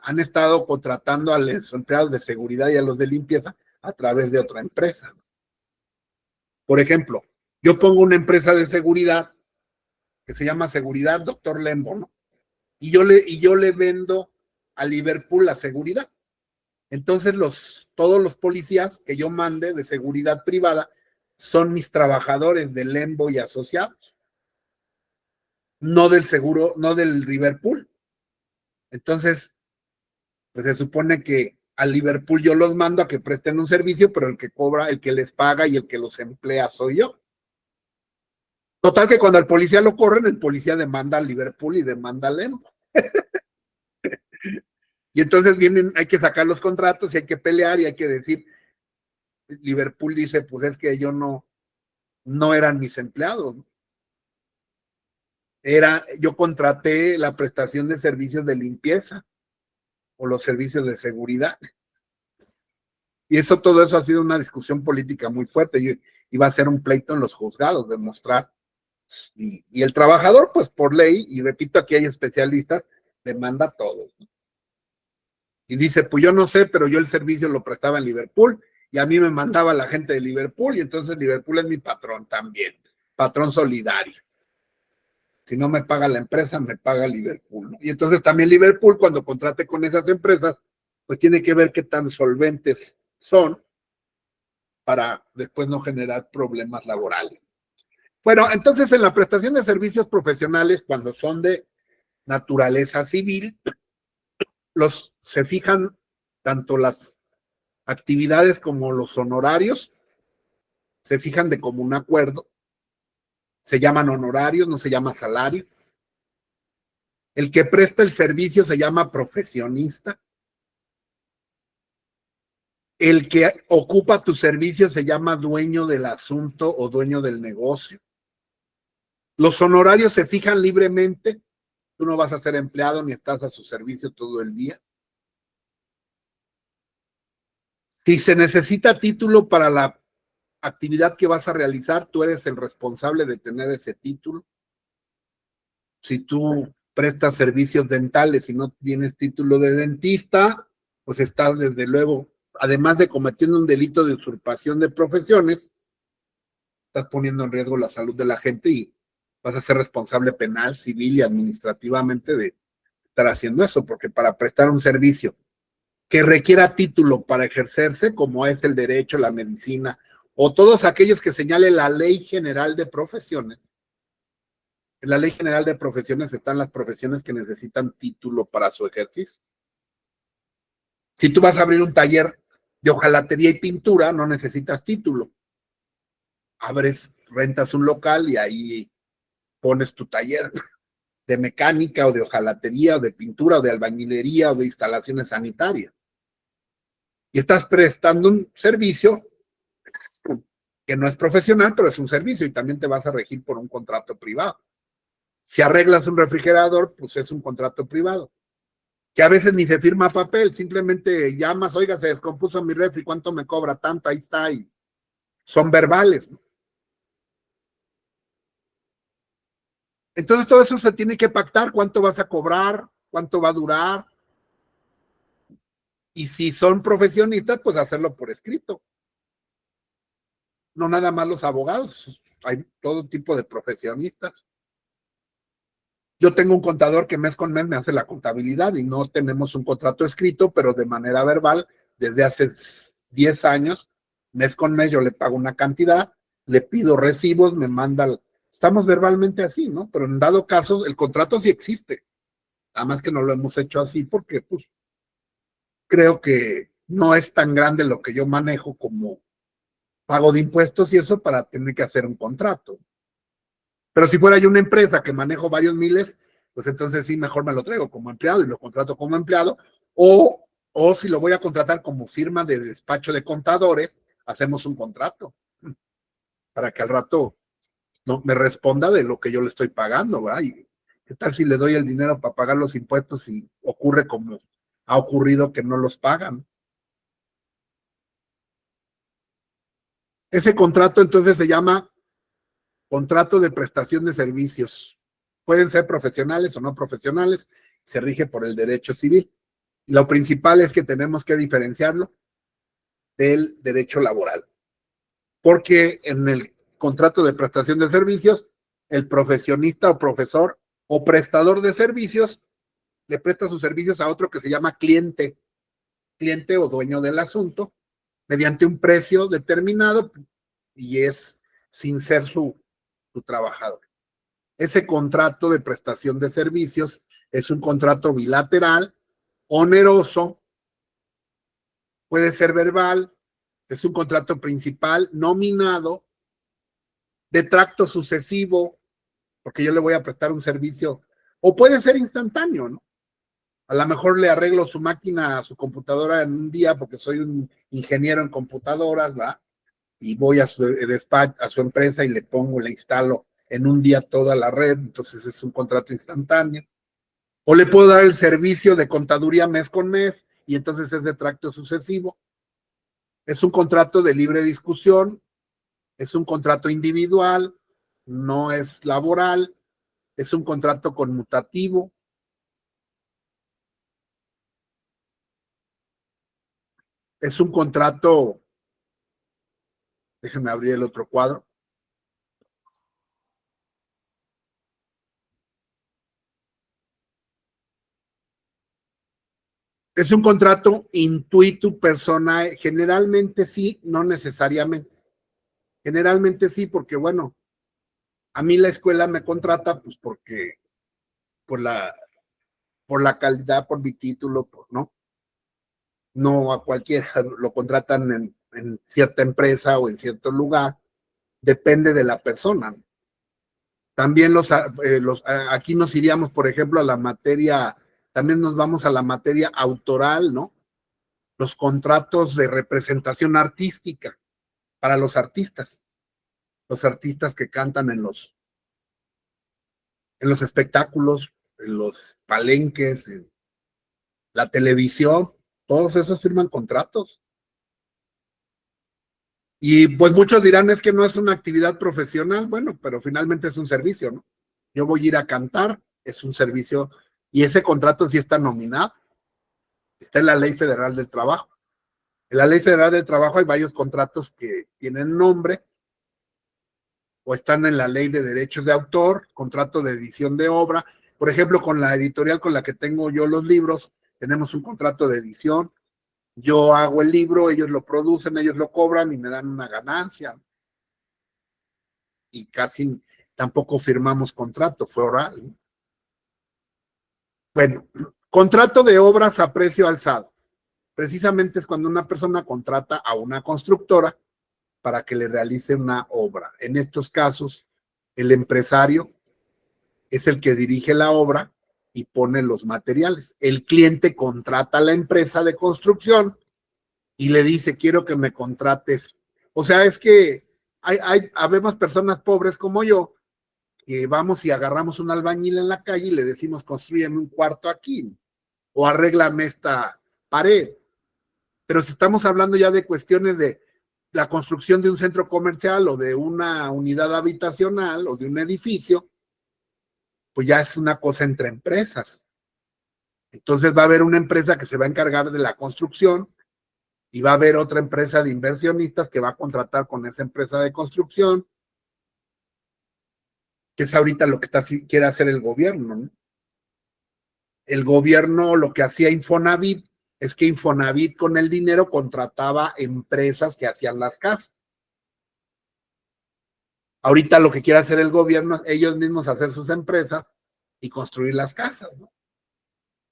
han estado contratando a los empleados de seguridad y a los de limpieza a través de otra empresa. Por ejemplo, yo pongo una empresa de seguridad que se llama Seguridad Dr. Lembo, ¿no? Y yo le vendo a Liverpool la seguridad. Entonces todos los policías que yo mande de seguridad privada son mis trabajadores de Lembo y asociados, no del seguro, no del Liverpool. Entonces, pues se supone que a Liverpool yo los mando a que presten un servicio, pero el que cobra, el que les paga y el que los emplea soy yo. Total que cuando al policía lo corren, el policía demanda a Liverpool y demanda a Lembo. Y entonces hay que sacar los contratos y hay que pelear y hay que decir, Liverpool dice, pues es que ellos no eran mis empleados, ¿no? Yo contraté la prestación de servicios de limpieza o los servicios de seguridad. Y todo eso ha sido una discusión política muy fuerte. Y iba a ser un pleito en los juzgados, demostrar. Y el trabajador, pues por ley, y repito, aquí hay especialistas, demanda a todos, ¿no? Y dice, pues yo no sé, pero yo el servicio lo prestaba en Liverpool y a mí me mandaba la gente de Liverpool y entonces Liverpool es mi patrón también, patrón solidario. Si no me paga la empresa, me paga Liverpool, ¿no? Y entonces también Liverpool, cuando contrate con esas empresas, pues tiene que ver qué tan solventes son para después no generar problemas laborales. Bueno, entonces en la prestación de servicios profesionales, cuando son de naturaleza civil, se fijan tanto las actividades como los honorarios, se fijan de común acuerdo, se llaman honorarios, no se llama salario. El que presta el servicio se llama profesionista. El que ocupa tu servicio se llama dueño del asunto o dueño del negocio. Los honorarios se fijan libremente. Tú no vas a ser empleado ni estás a su servicio todo el día. Si se necesita título para la actividad que vas a realizar, tú eres el responsable de tener ese título. Si tú prestas servicios dentales y no tienes título de dentista, pues estás desde luego, además de cometiendo un delito de usurpación de profesiones, estás poniendo en riesgo la salud de la gente y vas a ser responsable penal, civil y administrativamente de estar haciendo eso, porque para prestar un servicio que requiera título para ejercerse, como es el derecho, la medicina, o todos aquellos que señale la Ley General de Profesiones. En la Ley General de Profesiones están las profesiones que necesitan título para su ejercicio. Si tú vas a abrir un taller de hojalatería y pintura, no necesitas título. Rentas un local y ahí pones tu taller de mecánica o de hojalatería o de pintura o de albañilería o de instalaciones sanitarias. Y estás prestando un servicio que no es profesional, pero es un servicio y también te vas a regir por un contrato privado. Si arreglas un refrigerador, pues es un contrato privado, que a veces ni se firma papel, simplemente llamas, oiga, se descompuso mi refri, ¿cuánto me cobra? Tanto, ahí está, y son verbales, ¿no? Entonces todo eso se tiene que pactar, cuánto vas a cobrar, cuánto va a durar, y si son profesionistas, pues hacerlo por escrito. No nada más los abogados, hay todo tipo de profesionistas. Yo tengo un contador que mes con mes me hace la contabilidad y no tenemos un contrato escrito, pero de manera verbal, desde hace 10 años, mes con mes yo le pago una cantidad, le pido recibos, me manda, estamos verbalmente así, ¿no? Pero en dado caso, el contrato sí existe, nada más que no lo hemos hecho así porque pues creo que no es tan grande lo que yo manejo como pago de impuestos y eso para tener que hacer un contrato. Pero si fuera yo una empresa que manejo varios miles, pues entonces sí, mejor me lo traigo como empleado y lo contrato como empleado, o si lo voy a contratar como firma de despacho de contadores, hacemos un contrato para que al rato no me responda de lo que yo le estoy pagando, ¿verdad? Y qué tal si le doy el dinero para pagar los impuestos y ocurre como ha ocurrido que no los pagan. Ese contrato entonces se llama contrato de prestación de servicios. Pueden ser profesionales o no profesionales, se rige por el derecho civil. Lo principal es que tenemos que diferenciarlo del derecho laboral, porque en el contrato de prestación de servicios, el profesionista o profesor o prestador de servicios le presta sus servicios a otro que se llama cliente o dueño del asunto, mediante un precio determinado y es sin ser su trabajador. Ese contrato de prestación de servicios es un contrato bilateral, oneroso, puede ser verbal, es un contrato principal, nominado, de tracto sucesivo, porque yo le voy a prestar un servicio, o puede ser instantáneo, ¿no? A lo mejor le arreglo su máquina, su computadora en un día, porque soy un ingeniero en computadoras, ¿verdad? Y voy a su despacho, a su empresa y le instalo en un día toda la red, entonces es un contrato instantáneo. O le puedo dar el servicio de contaduría mes con mes y entonces es de tracto sucesivo. Es un contrato de libre discusión, es un contrato individual, no es laboral, es un contrato conmutativo. Es un contrato, déjenme abrir el otro cuadro. Es un contrato intuitu personae, generalmente sí, no necesariamente. Generalmente sí, porque bueno, a mí la escuela me contrata pues porque por la calidad, por mi título, ¿no? No a cualquiera lo contratan en cierta empresa o en cierto lugar, depende de la persona, ¿no? También aquí nos iríamos, por ejemplo, a la materia, también nos vamos a la materia autoral, ¿no? Los contratos de representación artística para los artistas que cantan en los espectáculos, en los palenques, en la televisión, todos esos firman contratos. Y pues muchos dirán, es que no es una actividad profesional, bueno, pero finalmente es un servicio, ¿no? Yo voy a ir a cantar, es un servicio, y ese contrato sí está nominado, está en la Ley Federal del Trabajo. En la Ley Federal del Trabajo hay varios contratos que tienen nombre, o están en la Ley de Derechos de Autor, contrato de edición de obra. Por ejemplo, con la editorial con la que tengo yo los libros, tenemos un contrato de edición. Yo hago el libro, ellos lo producen, ellos lo cobran y me dan una ganancia. Y casi tampoco firmamos contrato, fue oral, ¿no? Bueno, contrato de obras a precio alzado. Precisamente es cuando una persona contrata a una constructora para que le realice una obra. En estos casos, el empresario es el que dirige la obra y pone los materiales. El cliente contrata a la empresa de construcción y le dice, quiero que me contrates. O sea, es que habemos personas pobres como yo que vamos y agarramos un albañil en la calle y le decimos, construyeme un cuarto aquí o arréglame esta pared. Pero si estamos hablando ya de cuestiones de la construcción de un centro comercial o de una unidad habitacional o de un edificio, pues ya es una cosa entre empresas. Entonces va a haber una empresa que se va a encargar de la construcción y va a haber otra empresa de inversionistas que va a contratar con esa empresa de construcción, que es ahorita lo que quiere hacer el gobierno, ¿no? El gobierno, lo que hacía Infonavit, es que Infonavit con el dinero contrataba empresas que hacían las casas. Ahorita lo que quiere hacer el gobierno, ellos mismos hacer sus empresas y construir las casas, ¿no?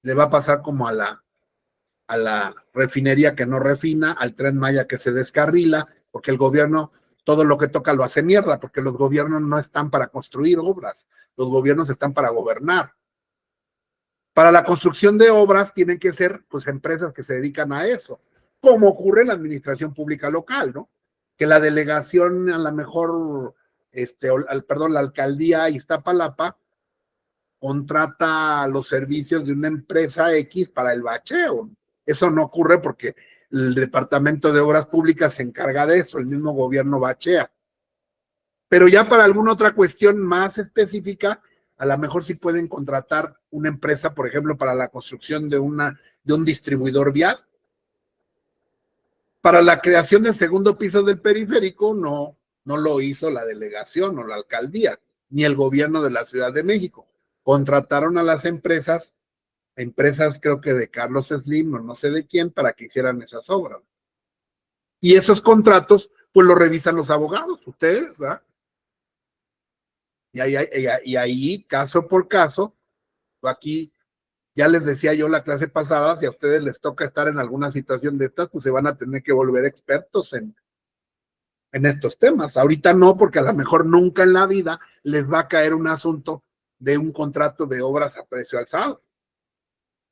Le va a pasar como a la refinería que no refina, al Tren Maya que se descarrila, porque el gobierno todo lo que toca lo hace mierda, porque los gobiernos no están para construir obras, los gobiernos están para gobernar. Para la construcción de obras tienen que ser pues empresas que se dedican a eso, como ocurre en la administración pública local, ¿no? Que la delegación a lo mejor, la alcaldía Iztapalapa contrata los servicios de una empresa X para el bacheo. Eso no ocurre porque el Departamento de Obras Públicas se encarga de eso, el mismo gobierno bachea. Pero ya para alguna otra cuestión más específica, a lo mejor sí pueden contratar una empresa, por ejemplo, para la construcción de un distribuidor vial. Para la creación del segundo piso del periférico no lo hizo la delegación o la alcaldía, ni el gobierno de la Ciudad de México. Contrataron a las empresas creo que de Carlos Slim o no sé de quién, para que hicieran esas obras. Y esos contratos, pues los revisan los abogados, ustedes, ¿verdad? Y ahí, caso por caso, aquí ya les decía yo la clase pasada, si a ustedes les toca estar en alguna situación de estas, pues se van a tener que volver expertos en estos temas. Ahorita no, porque a lo mejor nunca en la vida les va a caer un asunto de un contrato de obras a precio alzado.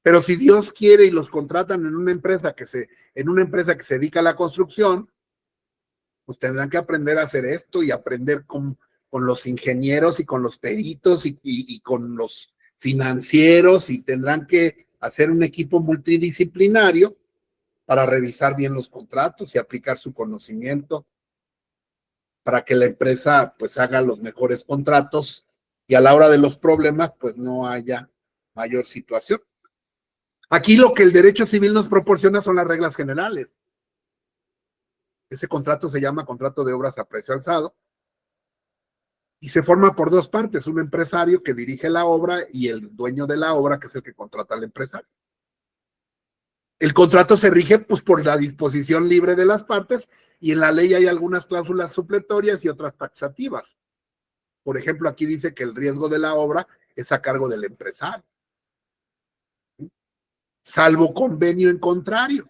Pero si Dios quiere y los contratan en una empresa que se dedica a la construcción, pues tendrán que aprender a hacer esto y aprender con los ingenieros y con los peritos y con los financieros, y tendrán que hacer un equipo multidisciplinario para revisar bien los contratos y aplicar su conocimiento para que la empresa pues haga los mejores contratos y a la hora de los problemas pues no haya mayor situación. Aquí lo que el derecho civil nos proporciona son las reglas generales. Ese contrato se llama contrato de obras a precio alzado y se forma por dos partes, un empresario que dirige la obra y el dueño de la obra, que es el que contrata al empresario. El contrato se rige pues por la disposición libre de las partes y en la ley hay algunas cláusulas supletorias y otras taxativas. Por ejemplo, aquí dice que el riesgo de la obra es a cargo del empresario, salvo convenio en contrario.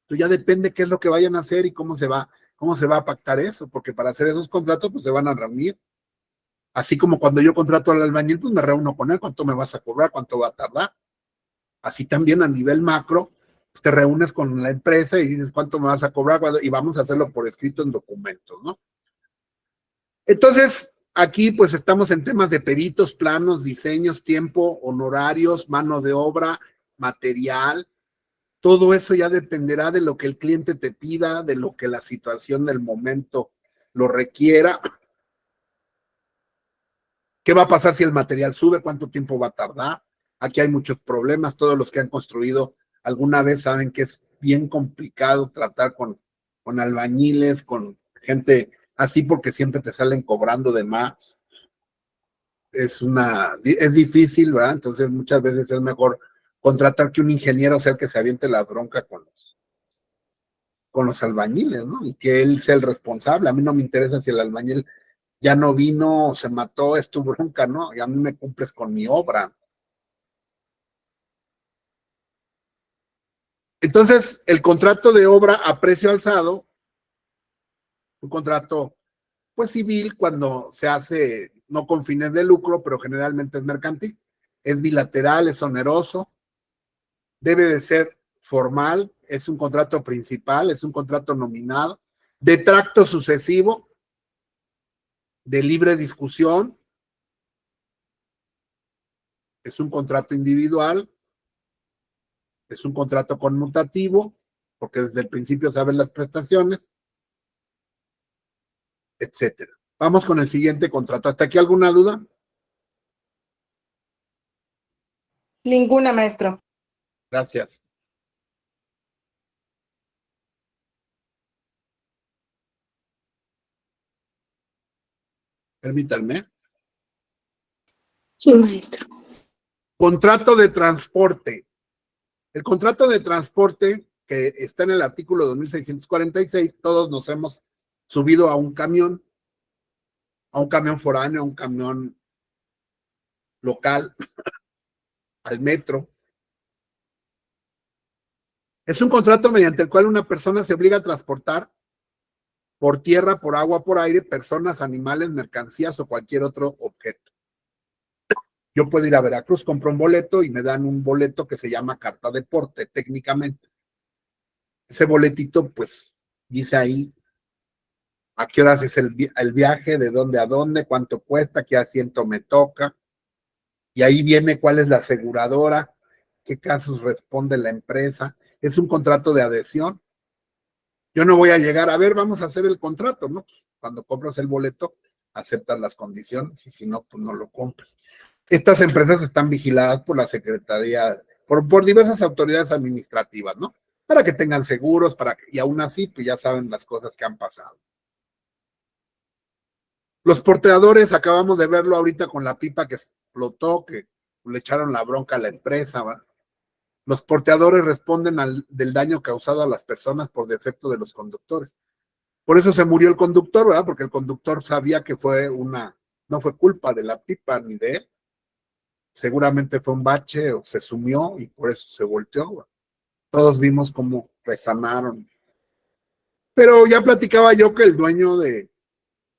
Entonces ya depende qué es lo que vayan a hacer y cómo se va a pactar eso, porque para hacer esos contratos pues se van a reunir. Así como cuando yo contrato al albañil, pues me reúno con él, cuánto me vas a cobrar, cuánto va a tardar. Así también a nivel macro, pues te reúnes con la empresa y dices cuánto me vas a cobrar y vamos a hacerlo por escrito en documentos, ¿no? Entonces, aquí pues estamos en temas de peritos, planos, diseños, tiempo, honorarios, mano de obra, material. Todo eso ya dependerá de lo que el cliente te pida, de lo que la situación del momento lo requiera. ¿Qué va a pasar si el material sube? ¿Cuánto tiempo va a tardar? Aquí hay muchos problemas. Todos los que han construido alguna vez saben que es bien complicado tratar con albañiles, con gente así, porque siempre te salen cobrando de más. Es difícil, ¿verdad? Entonces muchas veces es mejor contratar que un ingeniero sea el que se aviente la bronca con los albañiles, ¿no? Y que él sea el responsable. A mí no me interesa si el albañil ya no vino, se mató, es tu bronca, ¿no? Y a mí me cumples con mi obra. Entonces, el contrato de obra a precio alzado, un contrato pues civil cuando se hace no con fines de lucro, pero generalmente es mercantil, es bilateral, es oneroso, debe de ser formal, es un contrato principal, es un contrato nominado, de tracto sucesivo, de libre discusión, es un contrato individual, es un contrato conmutativo, porque desde el principio saben las prestaciones, etcétera. Vamos con el siguiente contrato. ¿Hasta aquí alguna duda? Ninguna, maestro. Gracias. Permítanme. Sí, maestro. Contrato de transporte. El contrato de transporte que está en el artículo 2646, todos nos hemos subido a un camión foráneo, a un camión local, al metro. Es un contrato mediante el cual una persona se obliga a transportar por tierra, por agua, por aire, personas, animales, mercancías o cualquier otro objeto. Yo puedo ir a Veracruz, compro un boleto y me dan un boleto que se llama carta de porte, técnicamente. Ese boletito, pues, dice ahí a qué horas es el viaje, de dónde a dónde, cuánto cuesta, qué asiento me toca. Y ahí viene cuál es la aseguradora, qué casos responde la empresa. Es un contrato de adhesión. Yo no voy a llegar a ver, vamos a hacer el contrato, ¿no? Cuando compras el boleto, aceptas las condiciones y si no, pues no lo compras. Estas empresas están vigiladas por la Secretaría, por diversas autoridades administrativas, ¿no? Para que tengan seguros, y aún así, pues ya saben las cosas que han pasado. Los porteadores, acabamos de verlo ahorita con la pipa que explotó, que le echaron la bronca a la empresa, ¿va? Los porteadores responden del daño causado a las personas por defecto de los conductores. Por eso se murió el conductor, ¿verdad? Porque el conductor sabía que no fue culpa de la pipa ni de él. Seguramente fue un bache o se sumió y por eso se volteó, ¿verdad? Todos vimos cómo resanaron. Pero ya platicaba yo que el dueño de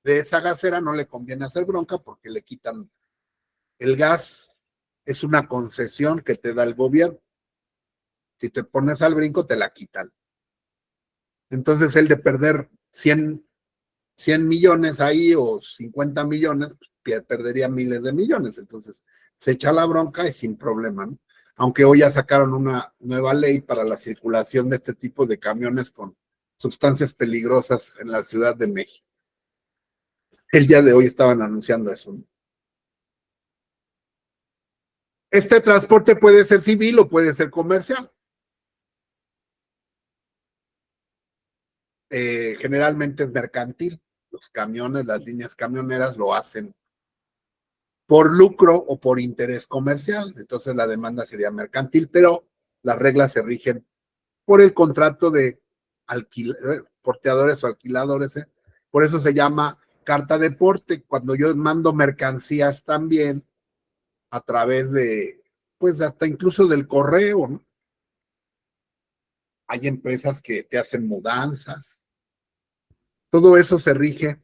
esa gasera no le conviene hacer bronca porque le quitan el gas. Es una concesión que te da el gobierno. Si te pones al brinco, te la quitan. Entonces, el de perder 100 millones ahí o 50 millones, pues, perdería miles de millones. Entonces, se echa la bronca y sin problema, ¿no? Aunque hoy ya sacaron una nueva ley para la circulación de este tipo de camiones con sustancias peligrosas en la Ciudad de México. El día de hoy estaban anunciando eso, ¿no? Este transporte puede ser civil o puede ser comercial. Generalmente es mercantil. Los camiones, las líneas camioneras lo hacen por lucro o por interés comercial. Entonces la demanda sería mercantil, pero las reglas se rigen por el contrato de porteadores o alquiladores. Por eso se llama carta de porte. Cuando yo mando mercancías también a través de, pues hasta incluso del correo, ¿no? Hay empresas que te hacen mudanzas. Todo eso se rige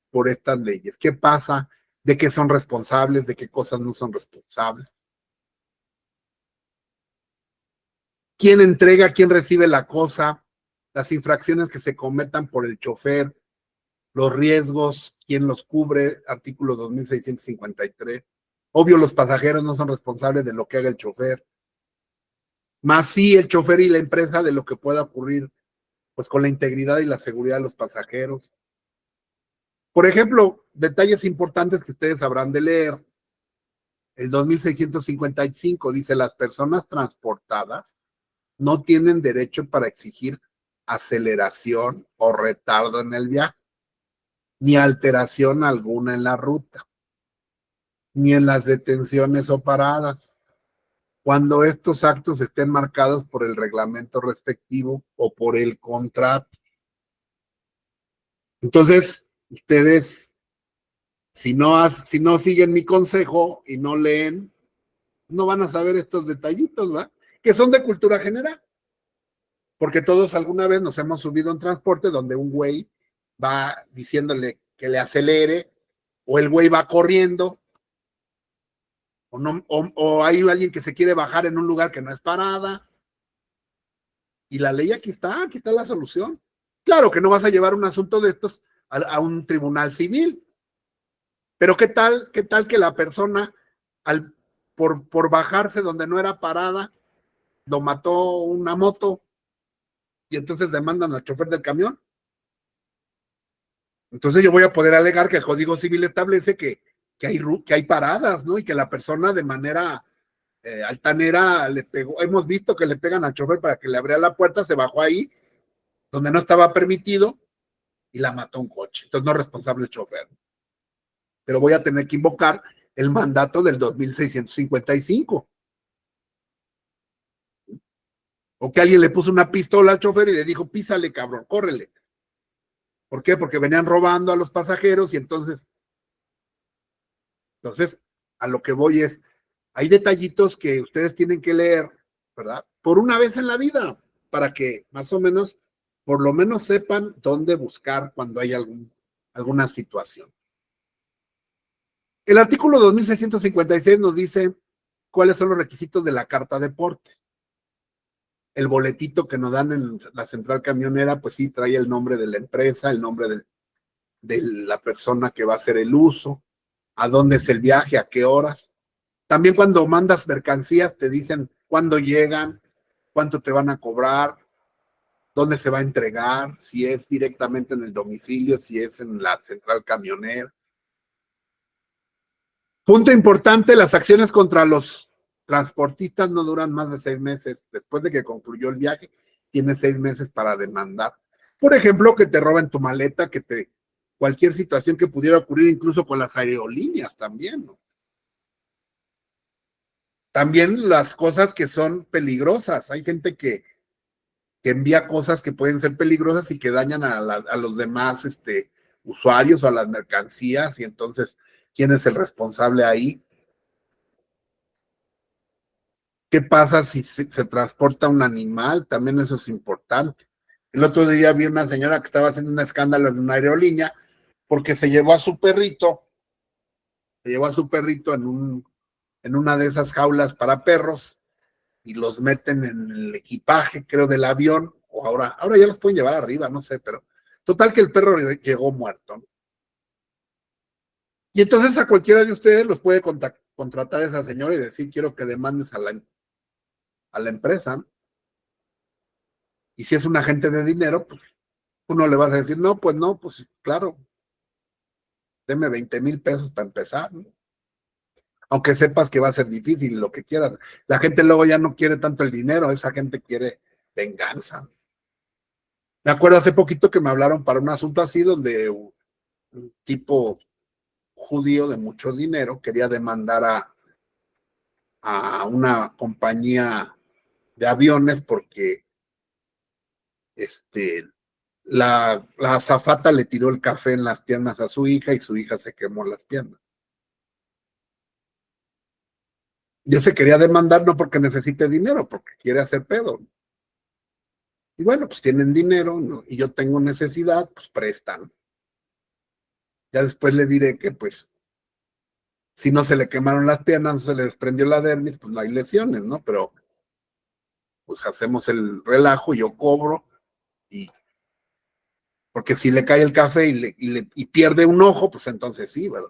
por estas leyes. ¿Qué pasa? ¿De qué son responsables? ¿De qué cosas no son responsables? ¿Quién entrega? ¿Quién recibe la cosa? Las infracciones que se cometan por el chofer, los riesgos, quién los cubre, artículo 2653. Obvio, los pasajeros no son responsables de lo que haga el chofer. Más sí el chofer y la empresa de lo que pueda ocurrir, pues con la integridad y la seguridad de los pasajeros. Por ejemplo, detalles importantes que ustedes habrán de leer. El 2655 dice: las personas transportadas no tienen derecho para exigir aceleración o retardo en el viaje, ni alteración alguna en la ruta, ni en las detenciones o paradas, cuando estos actos estén marcados por el reglamento respectivo o por el contrato. Entonces, ustedes, si no siguen mi consejo y no leen, no van a saber estos detallitos, ¿verdad? Que son de cultura general. Porque todos alguna vez nos hemos subido en transporte donde un güey va diciéndole que le acelere, o el güey va corriendo, o hay alguien que se quiere bajar en un lugar que no es parada. Y la ley aquí está la solución. Claro que no vas a llevar un asunto de estos a un tribunal civil. Pero ¿qué tal que la persona, por bajarse donde no era parada, lo mató una moto y entonces demandan al chofer del camión? Entonces yo voy a poder alegar que el Código Civil establece que hay paradas, ¿no? Y que la persona de manera altanera le pegó. Hemos visto que le pegan al chofer para que le abriera la puerta, se bajó ahí donde no estaba permitido y la mató un coche. Entonces no es responsable el chofer. Pero voy a tener que invocar el mandato del 2655. O que alguien le puso una pistola al chofer y le dijo, písale, cabrón, córrele. ¿Por qué? Porque venían robando a los pasajeros y entonces, a lo que voy es, hay detallitos que ustedes tienen que leer, ¿verdad? Por una vez en la vida, para que más o menos, por lo menos sepan dónde buscar cuando hay alguna situación. El artículo 2656 nos dice cuáles son los requisitos de la carta de porte. El boletito que nos dan en la central camionera, pues sí, trae el nombre de la empresa, el nombre de la persona que va a hacer el uso, a dónde es el viaje, a qué horas. También cuando mandas mercancías te dicen cuándo llegan, cuánto te van a cobrar, dónde se va a entregar, si es directamente en el domicilio, si es en la central camionera. Punto importante, las acciones contra los transportistas no duran más de 6 meses. Después de que concluyó el viaje, tienes 6 meses para demandar. Por ejemplo, que te roben tu maleta, cualquier situación que pudiera ocurrir, incluso con las aerolíneas también, ¿no? También las cosas que son peligrosas. Hay gente que envía cosas que pueden ser peligrosas y que dañan a los demás usuarios o a las mercancías, y entonces, ¿quién es el responsable ahí? ¿Qué pasa si se transporta un animal? También eso es importante. El otro día vi una señora que estaba haciendo un escándalo en una aerolínea porque se llevó a su perrito en una de esas jaulas para perros y los meten en el equipaje, creo, del avión, o ahora ya los pueden llevar arriba, no sé, pero total que el perro llegó muerto, ¿no? Y entonces a cualquiera de ustedes los puede contratar a esa señora y decir, quiero que demandes a la empresa. Y si es un agente de dinero, pues uno le va a decir, no, pues claro, deme 20,000 pesos para empezar, ¿no? Aunque sepas que va a ser difícil, lo que quieras. La gente luego ya no quiere tanto el dinero, esa gente quiere venganza. Me acuerdo hace poquito que me hablaron para un asunto así, donde un tipo judío de mucho dinero quería demandar a una compañía de aviones porque la azafata le tiró el café en las piernas a su hija y su hija se quemó las piernas. Y él se quería demandar no porque necesite dinero, porque quiere hacer pedo. Y bueno, pues tienen dinero, ¿no? Y yo tengo necesidad, pues prestan. Ya después le diré que pues si no se le quemaron las piernas, no se le desprendió la dermis, pues no hay lesiones, ¿no? Pero pues hacemos el relajo, yo cobro, y porque si le cae el café y pierde un ojo, pues entonces sí, ¿verdad?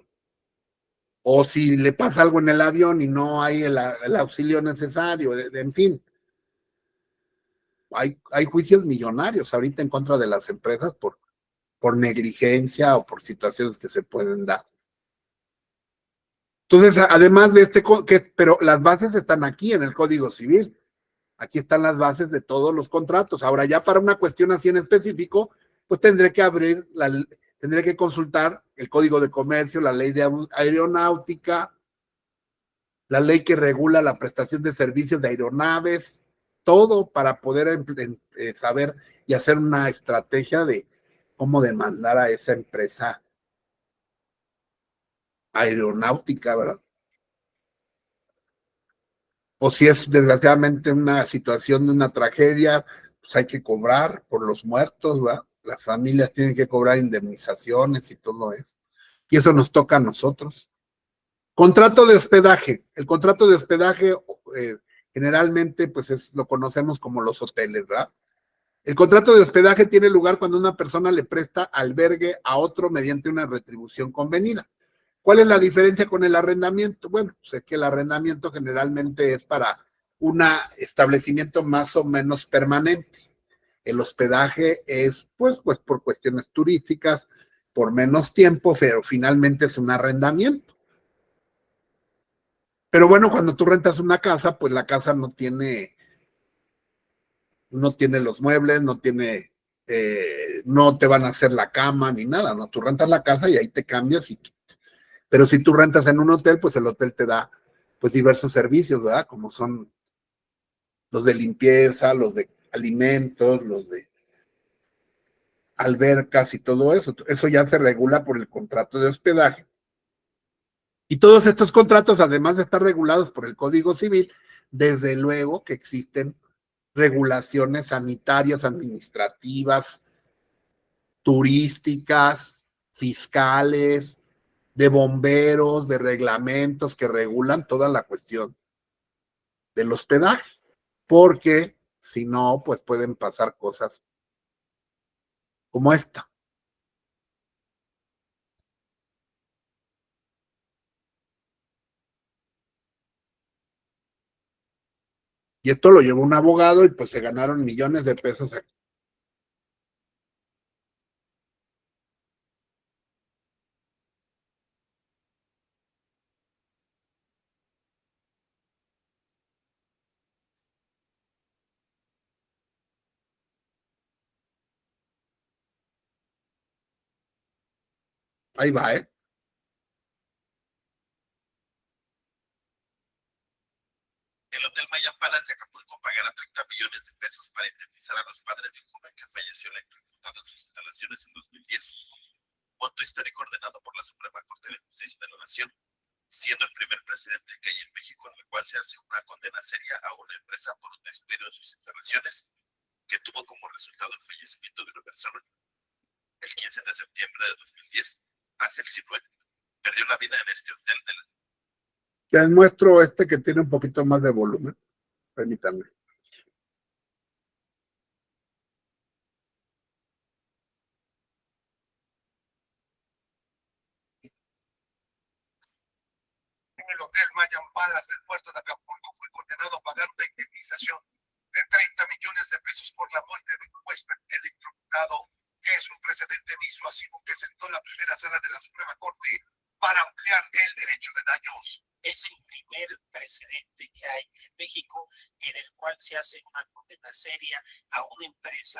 O si le pasa algo en el avión y no hay el auxilio necesario, en fin. Hay juicios millonarios ahorita en contra de las empresas por negligencia o por situaciones que se pueden dar. Entonces, además de pero las bases están aquí en el Código Civil. Aquí están las bases de todos los contratos. Ahora, ya para una cuestión así en específico, pues tendré que consultar el Código de Comercio, la ley de aeronáutica, la ley que regula la prestación de servicios de aeronaves, todo para poder saber y hacer una estrategia de cómo demandar a esa empresa aeronáutica, ¿verdad? O si es desgraciadamente una situación de una tragedia, pues hay que cobrar por los muertos, ¿verdad? Las familias tienen que cobrar indemnizaciones y todo eso. Y eso nos toca a nosotros. Contrato de hospedaje. El contrato de hospedaje generalmente pues lo conocemos como los hoteles, ¿verdad? El contrato de hospedaje tiene lugar cuando una persona le presta albergue a otro mediante una retribución convenida. ¿Cuál es la diferencia con el arrendamiento? Bueno, pues es que el arrendamiento generalmente es para un establecimiento más o menos permanente. El hospedaje es pues por cuestiones turísticas, por menos tiempo, pero finalmente es un arrendamiento. Pero bueno, cuando tú rentas una casa, pues la casa no tiene los muebles, no te van a hacer la cama ni nada, ¿no? Tú rentas la casa y ahí te cambias. Pero si tú rentas en un hotel, pues el hotel te da pues diversos servicios, ¿verdad? Como son los de limpieza, los de alimentos, los de albercas y todo eso. Eso ya se regula por el contrato de hospedaje. Y todos estos contratos, además de estar regulados por el Código Civil, desde luego que existen regulaciones sanitarias, administrativas, turísticas, fiscales, de bomberos, de reglamentos que regulan toda la cuestión del hospedaje, porque si no, pues pueden pasar cosas como esta. Y esto lo llevó un abogado y pues se ganaron millones de pesos aquí. Ahí va, ¿eh? El Hotel Maya Palace de Acapulco pagará 30 millones de pesos para indemnizar a los padres de un joven que falleció electrocutado en sus instalaciones en 2010. Monto histórico ordenado por la Suprema Corte de Justicia de la Nación, siendo el primer precedente que hay en México en el cual se hace una condena seria a una empresa por un descuido en sus instalaciones que tuvo como resultado el fallecimiento de una persona. El 15 de septiembre de 2010, Ángel Sinué perdió la vida en este hotel de la... Les muestro este que tiene un poquito más de volumen. Permítanme. El Hotel Mayan Palace del puerto de Acapulco fue condenado a pagar una indemnización de 30 millones de pesos por la muerte de un huésped electrocutado, que es un precedente disuasivo que sentó la primera sala de la Suprema Corte para ampliar el derecho de daños. Es el primer precedente que hay en México en el cual se hace una condena seria a una empresa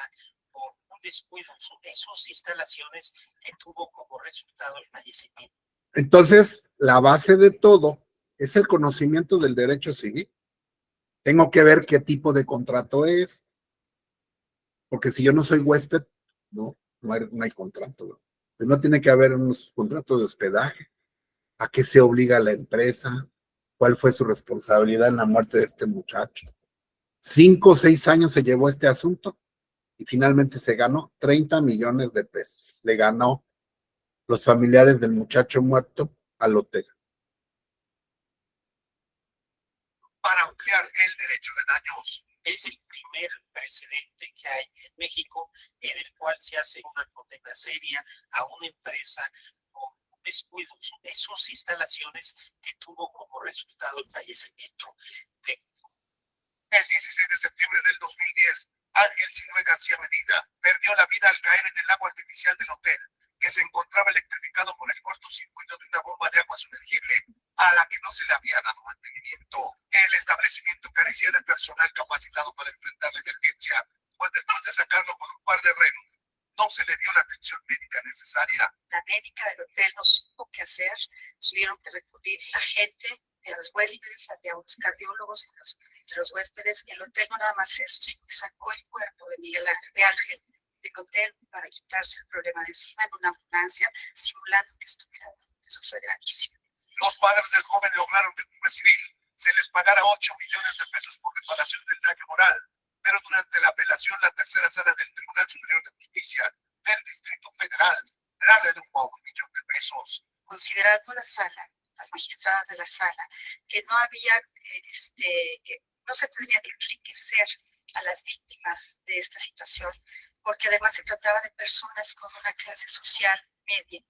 por un descuido en sus instalaciones que tuvo como resultado el fallecimiento. Entonces, la base de todo es el conocimiento del derecho civil. Tengo que ver qué tipo de contrato es, porque si yo no soy huésped, no hay contrato. No tiene que haber unos contratos de hospedaje. ¿A qué se obliga la empresa? ¿Cuál fue su responsabilidad en la muerte de este muchacho? 5 o 6 años se llevó este asunto y finalmente se ganó 30 millones de pesos. Le ganó los familiares del muchacho muerto al hotel. Para ampliar el derecho de daños. Es el primer precedente que hay en México en el cual se hace una condena seria a una empresa por un descuido de sus instalaciones que tuvo como resultado el fallecimiento de... El 16 de septiembre del 2010, Ángel Sinué García Medina perdió la vida al caer en el agua artificial del hotel, que se encontraba electrificado por el cortocircuito de una bomba de agua sumergible a la que no se le había dado mantenimiento. El establecimiento carecía de personal capacitado para enfrentar la emergencia, pues después de sacarlo con un par de renos, no se le dio la atención médica necesaria. La médica del hotel no supo qué hacer, tuvieron que recurrir a gente de los huéspedes, había unos cardiólogos de los huéspedes. El hotel no nada más eso, sino que sacó el cuerpo de Miguel Ángel del hotel para quitarse el problema de encima en una ambulancia, simulando que estuviera. Eso fue gravísimo. Los padres del joven lograron de un juez civil se les pagara 8 millones de pesos por reparación del daño moral, pero durante la apelación, la tercera sala del Tribunal Superior de Justicia del Distrito Federal la redujo a 1 millón de pesos. Considerando la sala, las magistradas de la sala, que no había, que no se tendría que enriquecer a las víctimas de esta situación, porque además se trataba de personas con una clase social media.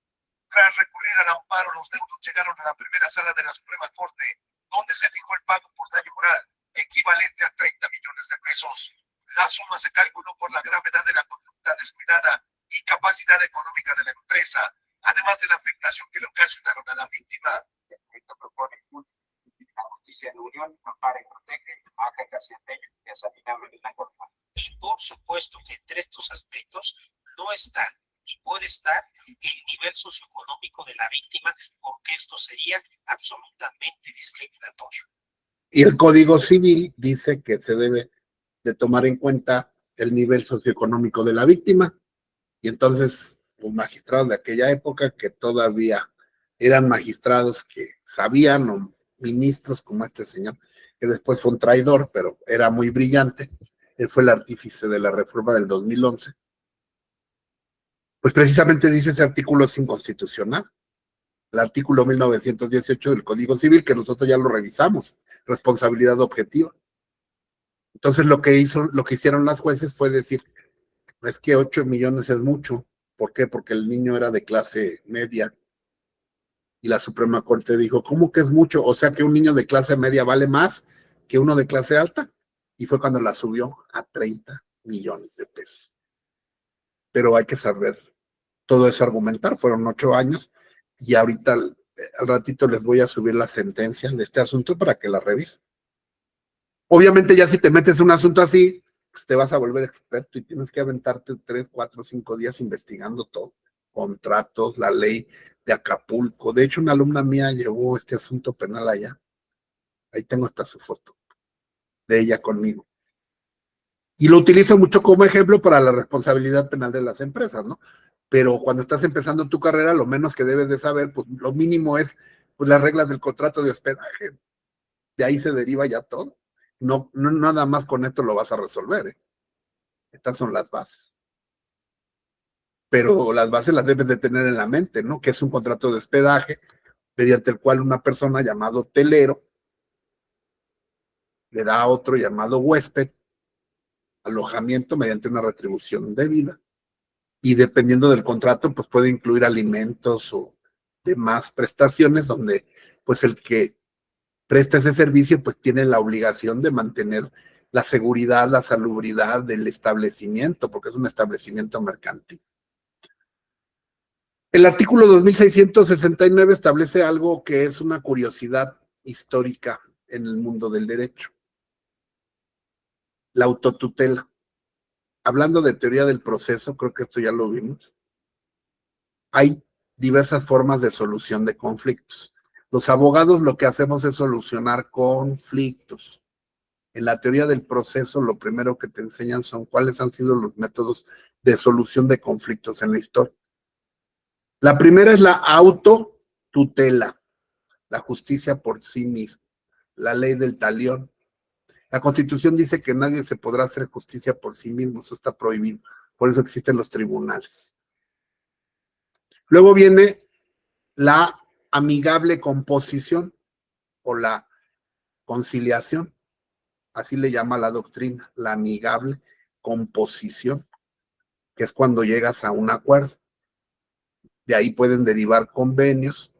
Tras recurrir al amparo, los deudos llegaron a la primera sala de la Suprema Corte, donde se fijó el pago por daño moral, equivalente a 30 millones de pesos. La suma se calculó por la gravedad de la conducta descuidada y capacidad económica de la empresa, además de la afectación que le ocasionaron a la víctima. Esto propone la justicia de Unión, ampara y protege a Ángel García Medina y a Sabina Medina Corpa. Y por supuesto que entre estos aspectos no está y puede estar el nivel socioeconómico de la víctima, porque esto sería absolutamente discriminatorio. Y el Código Civil dice que se debe de tomar en cuenta el nivel socioeconómico de la víctima. Y entonces los magistrados de aquella época, que todavía eran magistrados que sabían, o ministros como este señor, que después fue un traidor, pero era muy brillante, él fue el artífice de la reforma del 2011, pues precisamente dice ese artículo es inconstitucional. El artículo 1918 del Código Civil, que nosotros ya lo revisamos, responsabilidad objetiva. Entonces lo que hicieron las jueces fue decir, es que 8 millones es mucho. ¿Por qué? Porque el niño era de clase media. Y la Suprema Corte dijo, ¿cómo que es mucho? O sea que un niño de clase media vale más que uno de clase alta. Y fue cuando la subió a 30 millones de pesos. Pero hay que saber todo eso argumentar. Fueron 8 años y ahorita al ratito les voy a subir la sentencia de este asunto para que la revisen. Obviamente ya si te metes en un asunto así, pues te vas a volver experto y tienes que aventarte 3, 4, 5 días investigando todo. Contratos, la ley de Acapulco. De hecho, una alumna mía llevó este asunto penal allá. Ahí tengo hasta su foto de ella conmigo. Y lo utilizo mucho como ejemplo para la responsabilidad penal de las empresas, ¿no? Pero cuando estás empezando tu carrera, lo menos que debes de saber, pues lo mínimo es pues, las reglas del contrato de hospedaje. De ahí se deriva ya todo. No nada más con esto lo vas a resolver, ¿eh? Estas son las bases. Pero las bases las debes de tener en la mente, ¿no? Que es un contrato de hospedaje mediante el cual una persona llamado hotelero le da a otro llamado huésped alojamiento mediante una retribución debida. Y dependiendo del contrato, pues puede incluir alimentos o demás prestaciones donde pues el que presta ese servicio pues tiene la obligación de mantener la seguridad, la salubridad del establecimiento, porque es un establecimiento mercantil. El artículo 2669 establece algo que es una curiosidad histórica en el mundo del derecho. La autotutela. Hablando de teoría del proceso, creo que esto ya lo vimos. Hay diversas formas de solución de conflictos. Los abogados lo que hacemos es solucionar conflictos. En la teoría del proceso, lo primero que te enseñan son cuáles han sido los métodos de solución de conflictos en la historia. La primera es la autotutela, la justicia por sí misma, la ley del talión. La Constitución dice que nadie se podrá hacer justicia por sí mismo, eso está prohibido, por eso existen los tribunales. Luego viene la amigable composición o la conciliación, así le llama la doctrina, la amigable composición, que es cuando llegas a un acuerdo. De ahí pueden derivar convenios.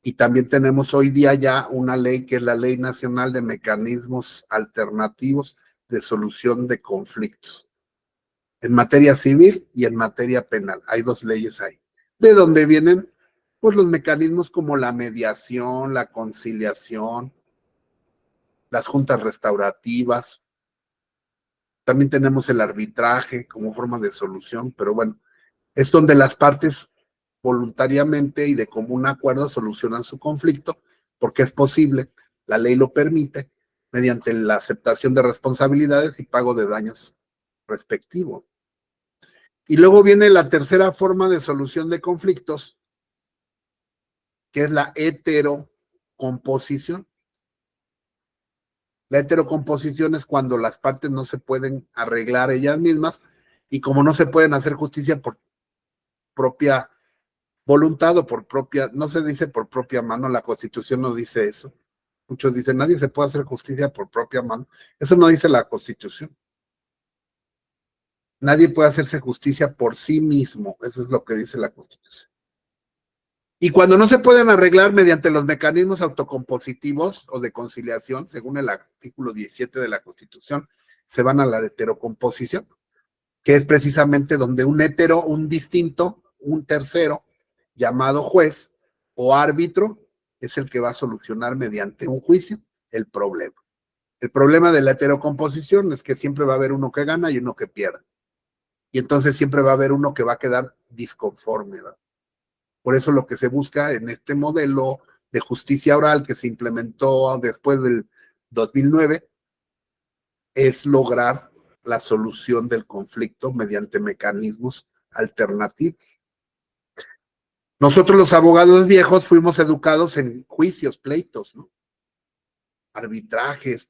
Y también tenemos hoy día ya una ley que es la Ley Nacional de Mecanismos Alternativos de Solución de Conflictos. En materia civil y en materia penal. Hay 2 leyes ahí. ¿De dónde vienen? Pues los mecanismos como la mediación, la conciliación, las juntas restaurativas. También tenemos el arbitraje como forma de solución, pero bueno, es donde las partes voluntariamente y de común acuerdo solucionan su conflicto, porque es posible, la ley lo permite, mediante la aceptación de responsabilidades y pago de daños respectivos. Y luego viene la tercera forma de solución de conflictos, que es la heterocomposición. La heterocomposición es cuando las partes no se pueden arreglar ellas mismas y como no se pueden hacer justicia por propia voluntad o por propia, no se dice por propia mano, la Constitución no dice eso. Muchos dicen, nadie se puede hacer justicia por propia mano. Eso no dice la Constitución. Nadie puede hacerse justicia por sí mismo. Eso es lo que dice la Constitución. Y cuando no se pueden arreglar mediante los mecanismos autocompositivos o de conciliación, según el artículo 17 de la Constitución, se van a la heterocomposición, que es precisamente donde un hetero, un distinto, un tercero, llamado juez o árbitro, es el que va a solucionar mediante un juicio el problema. El problema de la heterocomposición es que siempre va a haber uno que gana y uno que pierde. Y entonces siempre va a haber uno que va a quedar disconforme, ¿verdad? Por eso lo que se busca en este modelo de justicia oral que se implementó después del 2009 es lograr la solución del conflicto mediante mecanismos alternativos. Nosotros los abogados viejos fuimos educados en juicios, pleitos, ¿no? Arbitrajes,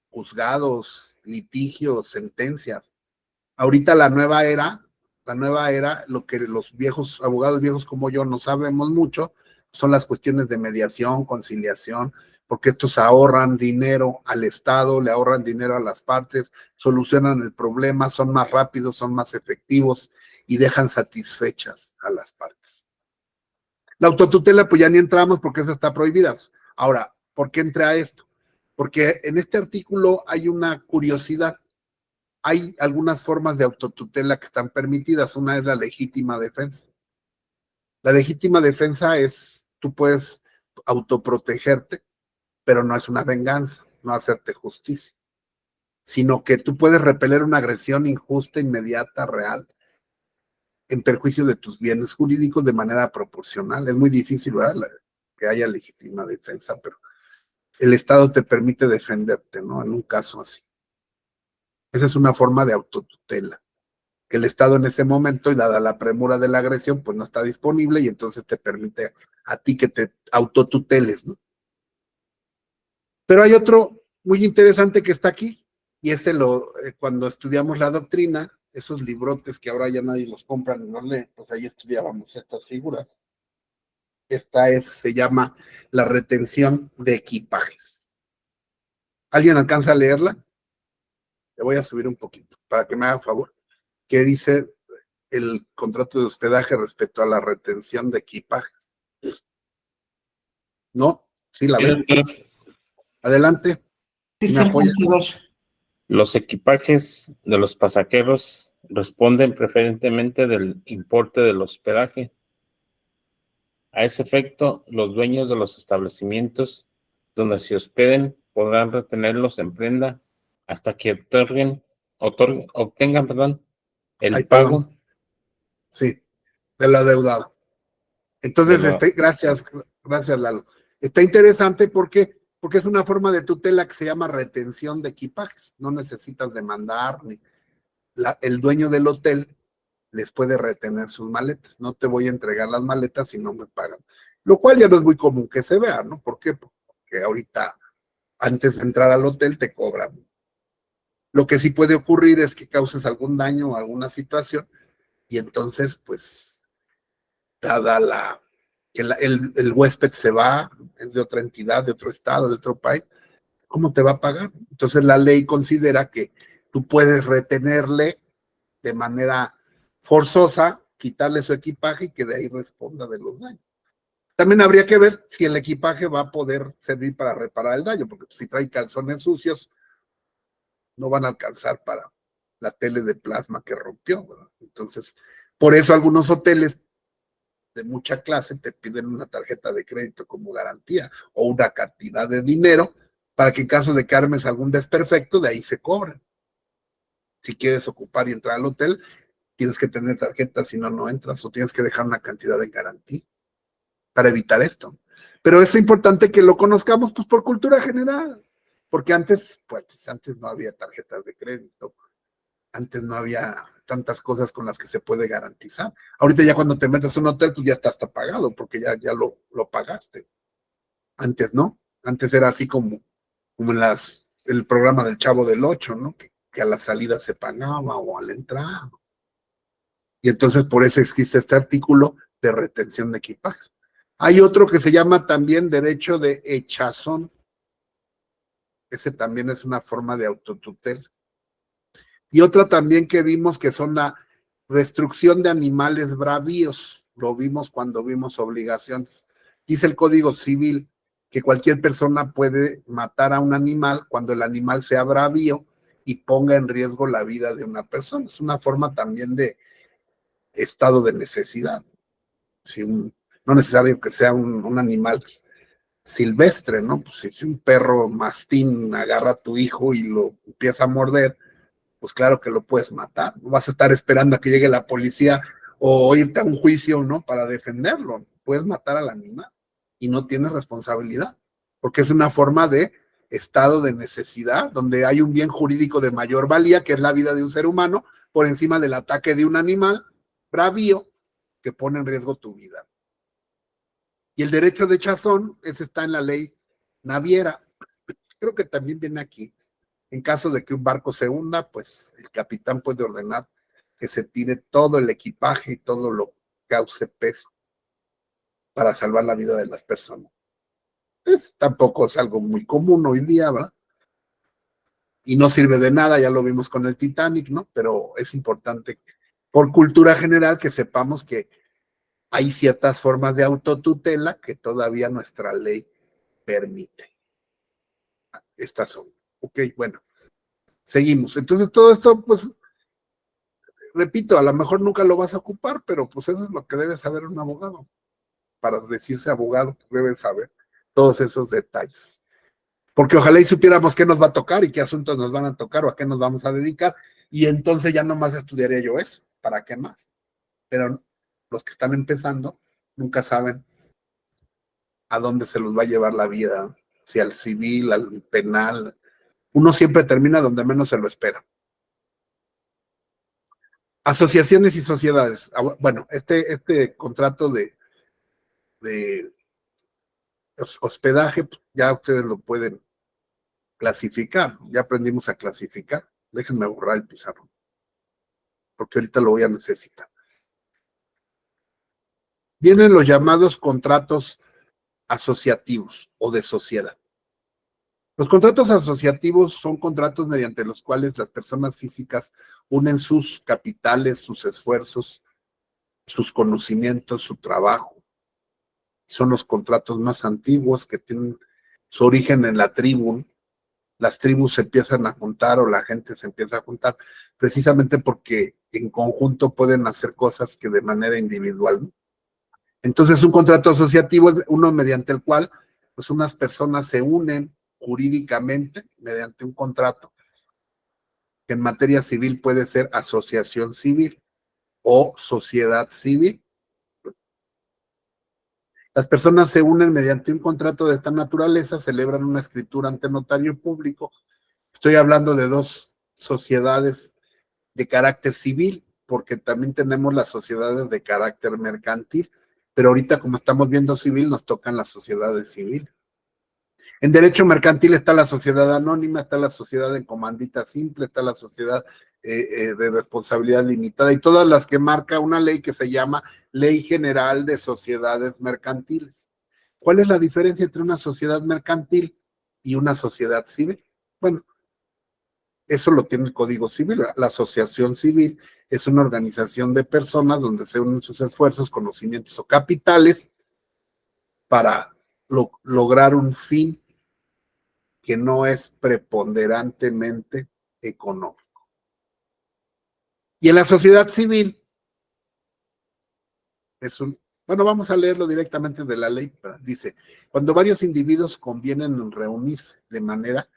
juzgados, litigios, sentencias. Ahorita la nueva era, lo que los viejos, abogados viejos como yo no sabemos mucho, son las cuestiones de mediación, conciliación, porque estos ahorran dinero al Estado, le ahorran dinero a las partes, solucionan el problema, son más rápidos, son más efectivos y dejan satisfechas a las partes. La autotutela, pues ya ni entramos porque eso está prohibida. Ahora, ¿por qué entré a esto? Porque en este artículo hay una curiosidad. Hay algunas formas de autotutela que están permitidas. Una es la legítima defensa. La legítima defensa es, tú puedes autoprotegerte, pero no es una venganza, no hacerte justicia, sino que tú puedes repeler una agresión injusta, inmediata, real, en perjuicio de tus bienes jurídicos de manera proporcional. Es muy difícil, ¿verdad?, que haya legítima defensa, pero el Estado te permite defenderte, ¿no?, en un caso así. Esa es una forma de autotutela, que el Estado en ese momento, y dada la premura de la agresión, pues no está disponible y entonces te permite a ti que te autotuteles, ¿no? Pero hay otro muy interesante que está aquí, y ese cuando estudiamos la doctrina, esos librotes que ahora ya nadie los compra ni los lee, pues ahí estudiábamos estas figuras. Se llama la retención de equipajes. ¿Alguien alcanza a leerla? Le voy a subir un poquito para que me haga favor. ¿Qué dice el contrato de hospedaje respecto a la retención de equipajes? ¿No? ¿Sí la ven? Adelante. Sí, ¿Me apoya? Los equipajes de los pasajeros responden preferentemente del importe del hospedaje. A ese efecto, los dueños de los establecimientos donde se hospeden podrán retenerlos en prenda hasta que obtengan el Ay, pago. perdón. Sí, del adeudado. Entonces, gracias, Lalo. Está interesante porque es una forma de tutela que se llama retención de equipajes. No necesitas demandar, ni el dueño del hotel les puede retener sus maletas. No te voy a entregar las maletas si no me pagan. Lo cual ya no es muy común que se vea, ¿no? ¿Por qué? Porque ahorita, antes de entrar al hotel, te cobran. Lo que sí puede ocurrir es que causes algún daño o alguna situación y entonces, pues, dada el huésped se va, es de otra entidad, de otro estado, de otro país, ¿cómo te va a pagar? Entonces la ley considera que tú puedes retenerle de manera forzosa, quitarle su equipaje y que de ahí responda de los daños. También habría que ver si el equipaje va a poder servir para reparar el daño, porque si trae calzones sucios, no van a alcanzar para la tele de plasma que rompió, ¿verdad? Entonces, por eso algunos hoteles de mucha clase te piden una tarjeta de crédito como garantía o una cantidad de dinero para que en caso de que armes algún desperfecto, de ahí se cobren. Si quieres ocupar y entrar al hotel, tienes que tener tarjeta, si no, no entras, o tienes que dejar una cantidad de garantía para evitar esto. Pero es importante que lo conozcamos, pues, por cultura general, porque antes no había tarjetas de crédito, antes no había tantas cosas con las que se puede garantizar. Ahorita ya cuando te metes a un hotel, pues ya está pagado, porque ya lo pagaste. Antes no, antes era así como en el programa del Chavo del Ocho, ¿no? Que a la salida se pagaba o a la entrada. Y entonces por eso existe este artículo de retención de equipajes. Hay otro que se llama también derecho de echazón. Ese también es una forma de autotutela. Y otra también que vimos que son la destrucción de animales bravíos. Lo vimos cuando vimos obligaciones. Dice el Código Civil que cualquier persona puede matar a un animal cuando el animal sea bravío y ponga en riesgo la vida de una persona. Es una forma también de estado de necesidad. No necesario que sea un animal silvestre, ¿no? Pues si un perro mastín agarra a tu hijo y lo empieza a morder, pues claro que lo puedes matar. No vas a estar esperando a que llegue la policía o irte a un juicio, ¿no? Para defenderlo. Puedes matar al animal. y no tienes responsabilidad, porque es una forma de estado de necesidad, donde hay un bien jurídico de mayor valía, que es la vida de un ser humano, por encima del ataque de un animal bravío que pone en riesgo tu vida. Y el derecho de chazón, ese está en la ley naviera. Creo que también viene aquí. En caso de que un barco se hunda, pues el capitán puede ordenar que se tire todo el equipaje y todo lo que cause peso para salvar la vida de las personas. Pues, tampoco es algo muy común hoy día, ¿verdad? Y no sirve de nada, ya lo vimos con el Titanic, ¿no? Pero es importante, por cultura general, que sepamos que hay ciertas formas de autotutela que todavía nuestra ley permite. Estas son. Ok, bueno, seguimos. Entonces, todo esto, pues, repito, a lo mejor nunca lo vas a ocupar, pero pues eso es lo que debe saber un abogado. Para decirse abogado, debe saber todos esos detalles. Porque ojalá y supiéramos qué nos va a tocar y qué asuntos nos van a tocar o a qué nos vamos a dedicar, y entonces ya nomás estudiaría yo eso. ¿Para qué más? Pero los que están empezando nunca saben a dónde se los va a llevar la vida, si al civil, al penal. Uno siempre termina donde menos se lo espera. Asociaciones y sociedades. Bueno, este contrato de hospedaje, pues, ya ustedes lo pueden clasificar. Ya aprendimos a clasificar. Déjenme borrar el pizarrón, porque ahorita lo voy a necesitar. Vienen los llamados contratos asociativos o de sociedad. Los contratos asociativos son contratos mediante los cuales las personas físicas unen sus capitales, sus esfuerzos, sus conocimientos, su trabajo. Son los contratos más antiguos que tienen su origen en la tribu. Las tribus se empiezan a juntar o la gente se empieza a juntar precisamente porque en conjunto pueden hacer cosas que de manera individual, ¿no? Entonces, un contrato asociativo es uno mediante el cual pues unas personas se unen jurídicamente mediante un contrato, que en materia civil puede ser asociación civil o sociedad civil. Las personas se unen mediante un contrato de esta naturaleza, celebran una escritura ante notario público. Estoy hablando de dos sociedades de carácter civil, porque también tenemos las sociedades de carácter mercantil, pero ahorita como estamos viendo civil, nos tocan las sociedades civiles. En derecho mercantil está la sociedad anónima, está la sociedad en comandita simple, está la sociedad de responsabilidad limitada y todas las que marca una ley que se llama Ley General de Sociedades Mercantiles. ¿Cuál es la diferencia entre una sociedad mercantil y una sociedad civil? Bueno, eso lo tiene el Código Civil. La asociación civil es una organización de personas donde se unen sus esfuerzos, conocimientos o capitales para lograr un fin que no es preponderantemente económico. Y en la sociedad civil bueno, vamos a leerlo directamente de la ley. Dice, cuando varios individuos convienen en reunirse de manera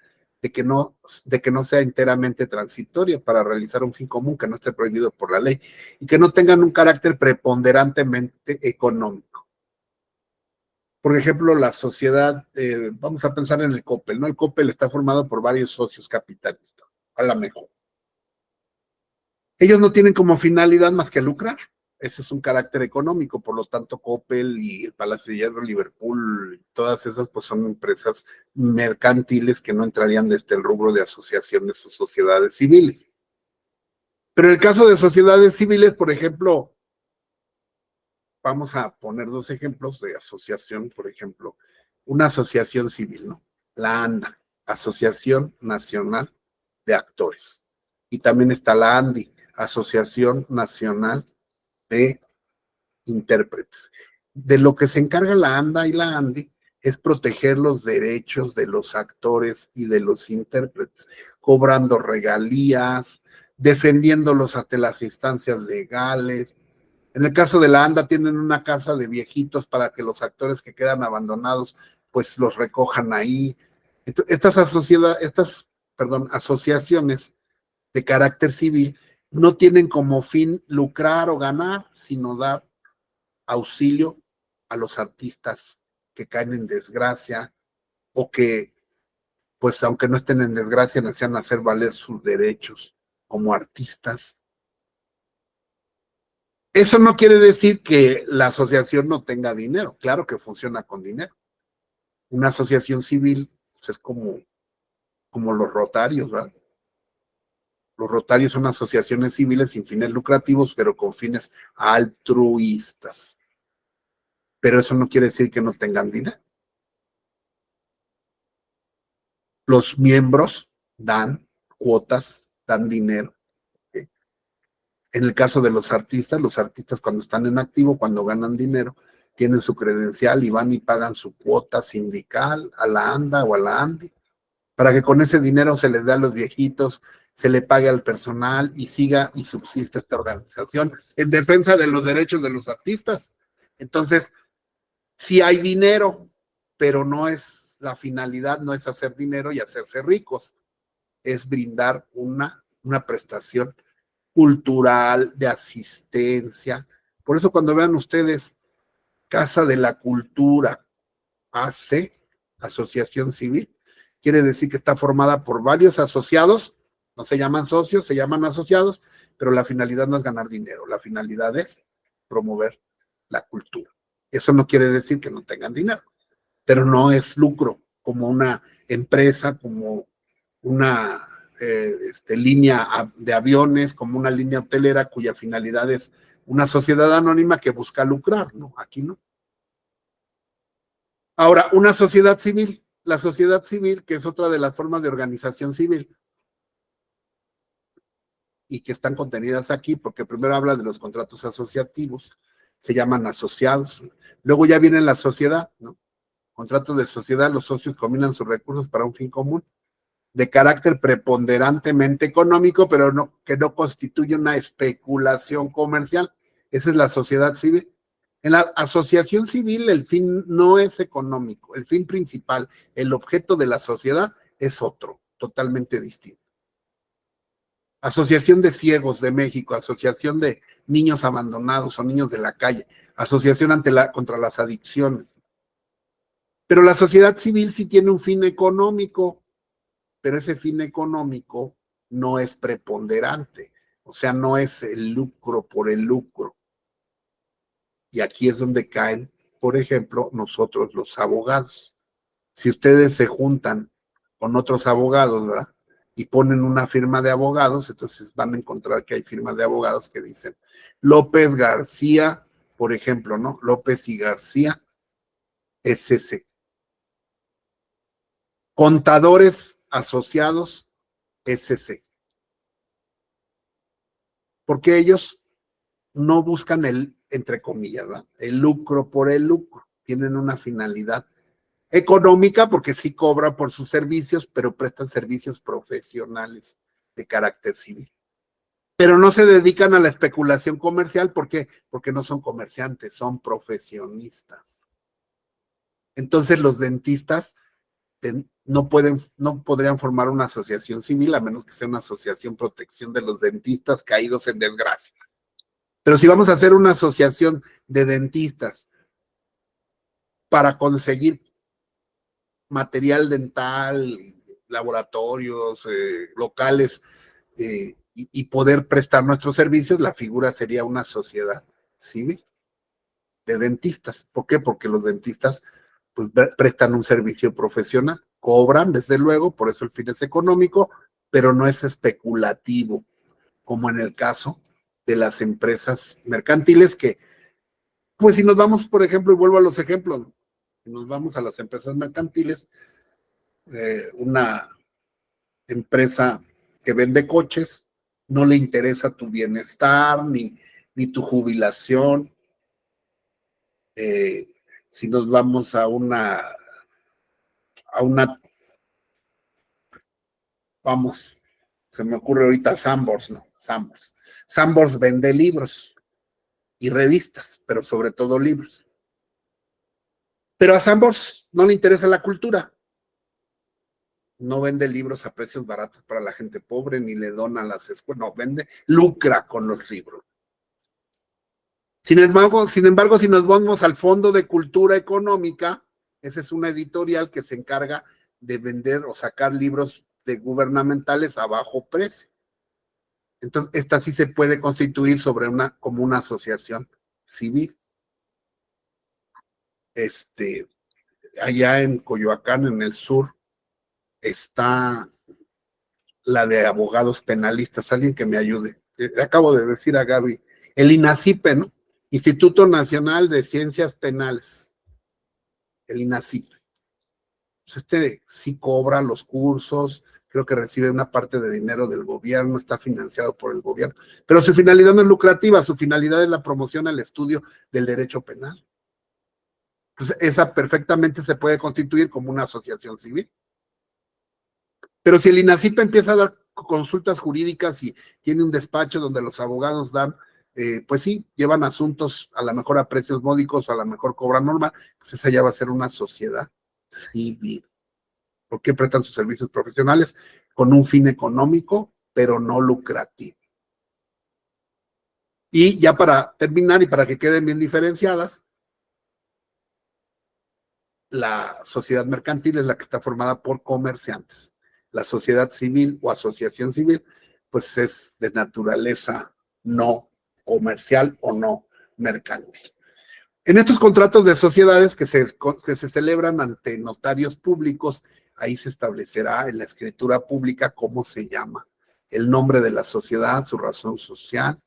de que no sea enteramente transitoria para realizar un fin común que no esté prohibido por la ley y que no tengan un carácter preponderantemente económico. Por ejemplo, la sociedad, vamos a pensar en el Coppel, ¿no? El Coppel está formado por varios socios capitalistas, a la mejor. Ellos no tienen como finalidad más que lucrar. Ese es un carácter económico, por lo tanto Coppel y el Palacio de Hierro, Liverpool, todas esas pues son empresas mercantiles que no entrarían desde el rubro de asociaciones o sociedades civiles. Pero en el caso de sociedades civiles, por ejemplo, vamos a poner dos ejemplos de asociación, por ejemplo, una asociación civil, ¿no? La ANDA, Asociación Nacional de Actores. Y también está la ANDI, Asociación Nacional de Intérpretes. De lo que se encarga la ANDA y la ANDI es proteger los derechos de los actores y de los intérpretes, cobrando regalías, defendiéndolos ante las instancias legales. En el caso de la ANDA tienen una casa de viejitos para que los actores que quedan abandonados pues los recojan ahí. Estas asociaciones de carácter civil no tienen como fin lucrar o ganar, sino dar auxilio a los artistas que caen en desgracia o que, pues aunque no estén en desgracia, necesitan hacer valer sus derechos como artistas. Eso no quiere decir que la asociación no tenga dinero, claro que funciona con dinero. Una asociación civil pues, es como los Rotarios, ¿verdad? Los Rotarios son asociaciones civiles sin fines lucrativos, pero con fines altruistas. Pero eso no quiere decir que no tengan dinero. Los miembros dan cuotas, dan dinero. En el caso de los artistas cuando están en activo, cuando ganan dinero, tienen su credencial y van y pagan su cuota sindical a la ANDA o a la ANDI, para que con ese dinero se les dé a los viejitos, se le pague al personal y siga y subsista esta organización en defensa de los derechos de los artistas. Entonces, sí hay dinero, pero no es la finalidad, no es hacer dinero y hacerse ricos, es brindar una prestación cultural, de asistencia. Por eso cuando vean ustedes Casa de la Cultura, AC, Asociación Civil, quiere decir que está formada por varios asociados, no se llaman socios, se llaman asociados, pero la finalidad no es ganar dinero, la finalidad es promover la cultura. Eso no quiere decir que no tengan dinero, pero no es lucro, como una empresa, como una línea de aviones, como una línea hotelera cuya finalidad es una sociedad anónima que busca lucrar, ¿no? Aquí no. Ahora, una sociedad civil, la sociedad civil, que es otra de las formas de organización civil, y que están contenidas aquí, porque primero habla de los contratos asociativos, se llaman asociados, luego ya viene la sociedad, ¿no? Contratos de sociedad, los socios combinan sus recursos para un fin común, de carácter preponderantemente económico, pero no, que no constituye una especulación comercial. Esa es la sociedad civil. En la asociación civil el fin no es económico, el fin principal, el objeto de la sociedad es otro, totalmente distinto. Asociación de Ciegos de México, Asociación de Niños Abandonados o Niños de la Calle, Asociación contra las Adicciones. Pero la sociedad civil sí tiene un fin económico, pero ese fin económico no es preponderante, o sea, no es el lucro por el lucro. Y aquí es donde caen, por ejemplo, nosotros los abogados. Si ustedes se juntan con otros abogados, ¿verdad? Y ponen una firma de abogados, entonces van a encontrar que hay firmas de abogados que dicen López García, por ejemplo, ¿no? López y García, SC. Contadores asociados, SC. Porque ellos no buscan el, entre comillas, ¿verdad? El lucro por el lucro. Tienen una finalidad económica porque sí cobran por sus servicios, pero prestan servicios profesionales de carácter civil. Pero no se dedican a la especulación comercial, ¿por qué? Porque no son comerciantes, son profesionistas. Entonces los dentistas no podrían formar una asociación civil a menos que sea una asociación protección de los dentistas caídos en desgracia. Pero si vamos a hacer una asociación de dentistas para conseguir material dental, laboratorios, locales, y poder prestar nuestros servicios, la figura sería una sociedad civil de dentistas. ¿Por qué? Porque los dentistas pues prestan un servicio profesional, cobran desde luego, por eso el fin es económico, pero no es especulativo, como en el caso de las empresas mercantiles que, pues si nos vamos, por ejemplo, y vuelvo a los ejemplos, si nos vamos a las empresas mercantiles, una empresa que vende coches, no le interesa tu bienestar ni tu jubilación. Si nos vamos a una, vamos, se me ocurre ahorita Sanborns, ¿no? Sanborns vende libros y revistas, pero sobre todo libros. Pero a Sanborns no le interesa la cultura. No vende libros a precios baratos para la gente pobre, ni le dona a las escuelas, no, lucra con los libros. Sin embargo, si nos vamos al Fondo de Cultura Económica, Esa es una editorial que se encarga de vender o sacar libros gubernamentales a bajo precio. Entonces, esta sí se puede constituir como una asociación civil. Allá en Coyoacán, en el sur, está la de abogados penalistas. Alguien que me ayude. Le acabo de decir a Gaby. El INACIPE, ¿no? Instituto Nacional de Ciencias Penales. El INACIPE. Pues sí cobra los cursos, creo que recibe una parte de dinero del gobierno, está financiado por el gobierno, pero su finalidad no es lucrativa, su finalidad es la promoción al estudio del derecho penal. Entonces, esa perfectamente se puede constituir como una asociación civil. Pero si el INACIPE empieza a dar consultas jurídicas y tiene un despacho donde los abogados dan, pues sí, llevan asuntos a lo mejor a precios módicos o a lo mejor cobran norma, pues esa ya va a ser una sociedad civil. ¿Por qué prestan sus servicios profesionales? Con un fin económico, pero no lucrativo. Y ya para terminar y para que queden bien diferenciadas, la sociedad mercantil es la que está formada por comerciantes. La sociedad civil o asociación civil, pues es de naturaleza no comercial o no mercantil. En estos contratos de sociedades que se celebran ante notarios públicos, ahí se establecerá en la escritura pública cómo se llama, el nombre de la sociedad, su razón social,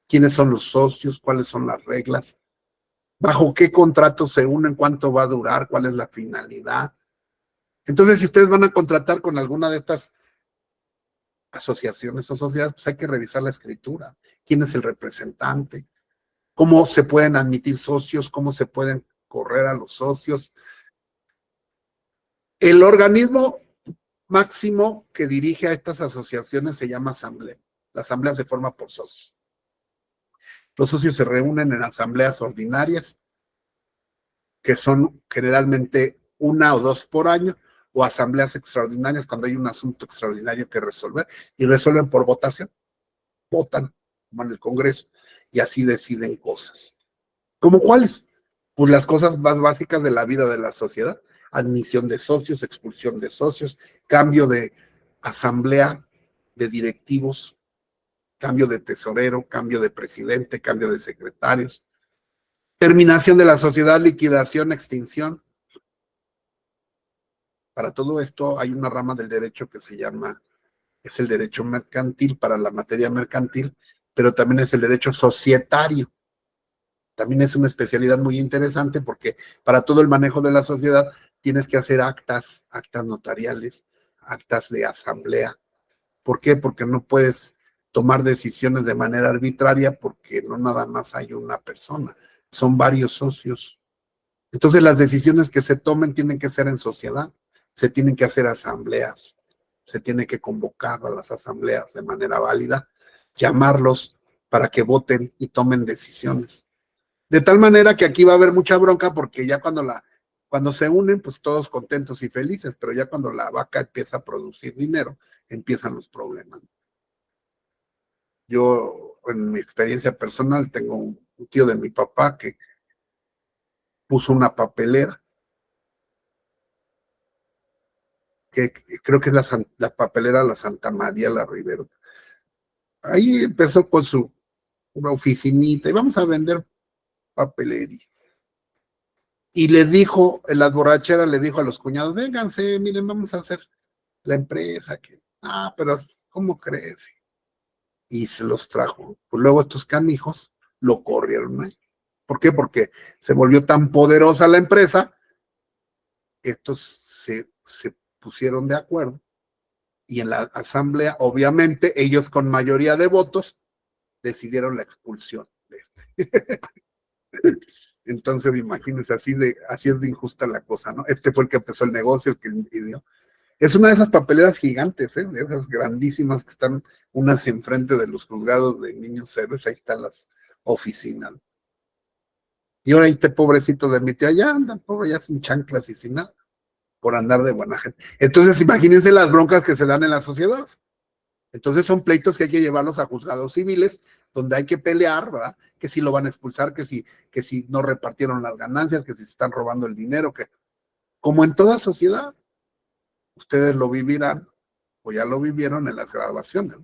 quiénes son los socios, cuáles son las reglas, bajo qué contrato se unen, cuánto va a durar, cuál es la finalidad. Entonces, si ustedes van a contratar con alguna de estas asociaciones o sociedades, pues hay que revisar la escritura, quién es el representante, cómo se pueden admitir socios, cómo se pueden correr a los socios. El organismo máximo que dirige a estas asociaciones se llama asamblea. La asamblea se forma por socios. Los socios se reúnen en asambleas ordinarias, que son generalmente 1 o 2 por año, o asambleas extraordinarias cuando hay un asunto extraordinario que resolver, y resuelven por votación. Votan, como en el Congreso, y así deciden cosas. ¿Cómo cuáles? Pues las cosas más básicas de la vida de la sociedad. Admisión de socios, expulsión de socios, cambio de asamblea de directivos, cambio de tesorero, cambio de presidente, cambio de secretarios, terminación de la sociedad, liquidación, extinción. Para todo esto hay una rama del derecho que se llama, es el derecho mercantil para la materia mercantil, pero también es el derecho societario. También es una especialidad muy interesante porque para todo el manejo de la sociedad tienes que hacer actas notariales, actas de asamblea. ¿Por qué? Porque no puedes tomar decisiones de manera arbitraria porque no nada más hay una persona, son varios socios. Entonces las decisiones que se tomen tienen que ser en sociedad, se tienen que hacer asambleas, se tiene que convocar a las asambleas de manera válida, llamarlos para que voten y tomen decisiones. De tal manera que aquí va a haber mucha bronca porque ya cuando se unen, pues todos contentos y felices, pero ya cuando la vaca empieza a producir dinero, empiezan los problemas. Yo, en mi experiencia personal, tengo un tío de mi papá que puso una papelera, que creo que es la papelera La Santa María La Ribera. Ahí empezó con una oficinita y vamos a vender papelería. Y le dijo, en las borracheras le dijo a los cuñados, vénganse, miren, vamos a hacer la empresa. Pero ¿cómo crees? Y se los trajo. Pues luego estos canijos lo corrieron ahí. ¿Por qué? Porque se volvió tan poderosa la empresa, estos se pusieron de acuerdo y en la asamblea, obviamente, ellos con mayoría de votos decidieron la expulsión de este. Entonces, imagínense, así es de injusta la cosa, ¿no? Este fue el que empezó el negocio, el que impidió. Es una de esas papeleras gigantes, de esas grandísimas que están unas enfrente de los juzgados de niños héroes, ahí están las oficinas. Y ahora este pobrecito de mi tía, ya anda, pobre, ya sin chanclas y sin nada, por andar de buena gente. Entonces, imagínense las broncas que se dan en la sociedad. Entonces son pleitos que hay que llevarlos a juzgados civiles, donde hay que pelear, ¿verdad? Que si lo van a expulsar, que si no repartieron las ganancias, que si se están robando el dinero, que como en toda sociedad. Ustedes lo vivirán o ya lo vivieron en las graduaciones.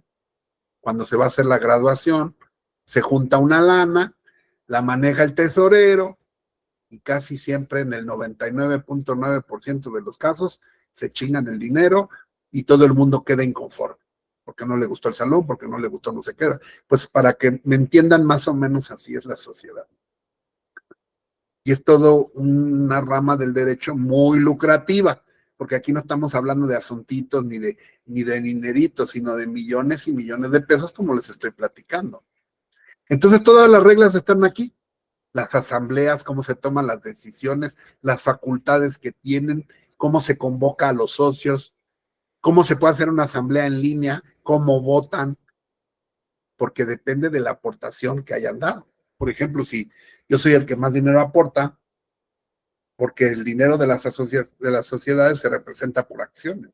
Cuando se va a hacer la graduación, se junta una lana, la maneja el tesorero y casi siempre en el 99.9% de los casos se chingan el dinero y todo el mundo queda inconforme, porque no le gustó el salón, porque no le gustó no sé qué. Pues para que me entiendan más o menos, así es la sociedad. Y es todo una rama del derecho muy lucrativa, porque aquí no estamos hablando de asuntitos ni de dineritos, sino de millones y millones de pesos, como les estoy platicando. Entonces todas las reglas están aquí. Las asambleas, cómo se toman las decisiones, las facultades que tienen, cómo se convoca a los socios, cómo se puede hacer una asamblea en línea, cómo votan, porque depende de la aportación que hayan dado. Por ejemplo, si yo soy el que más dinero aporta, porque el dinero de las sociedades se representa por acciones.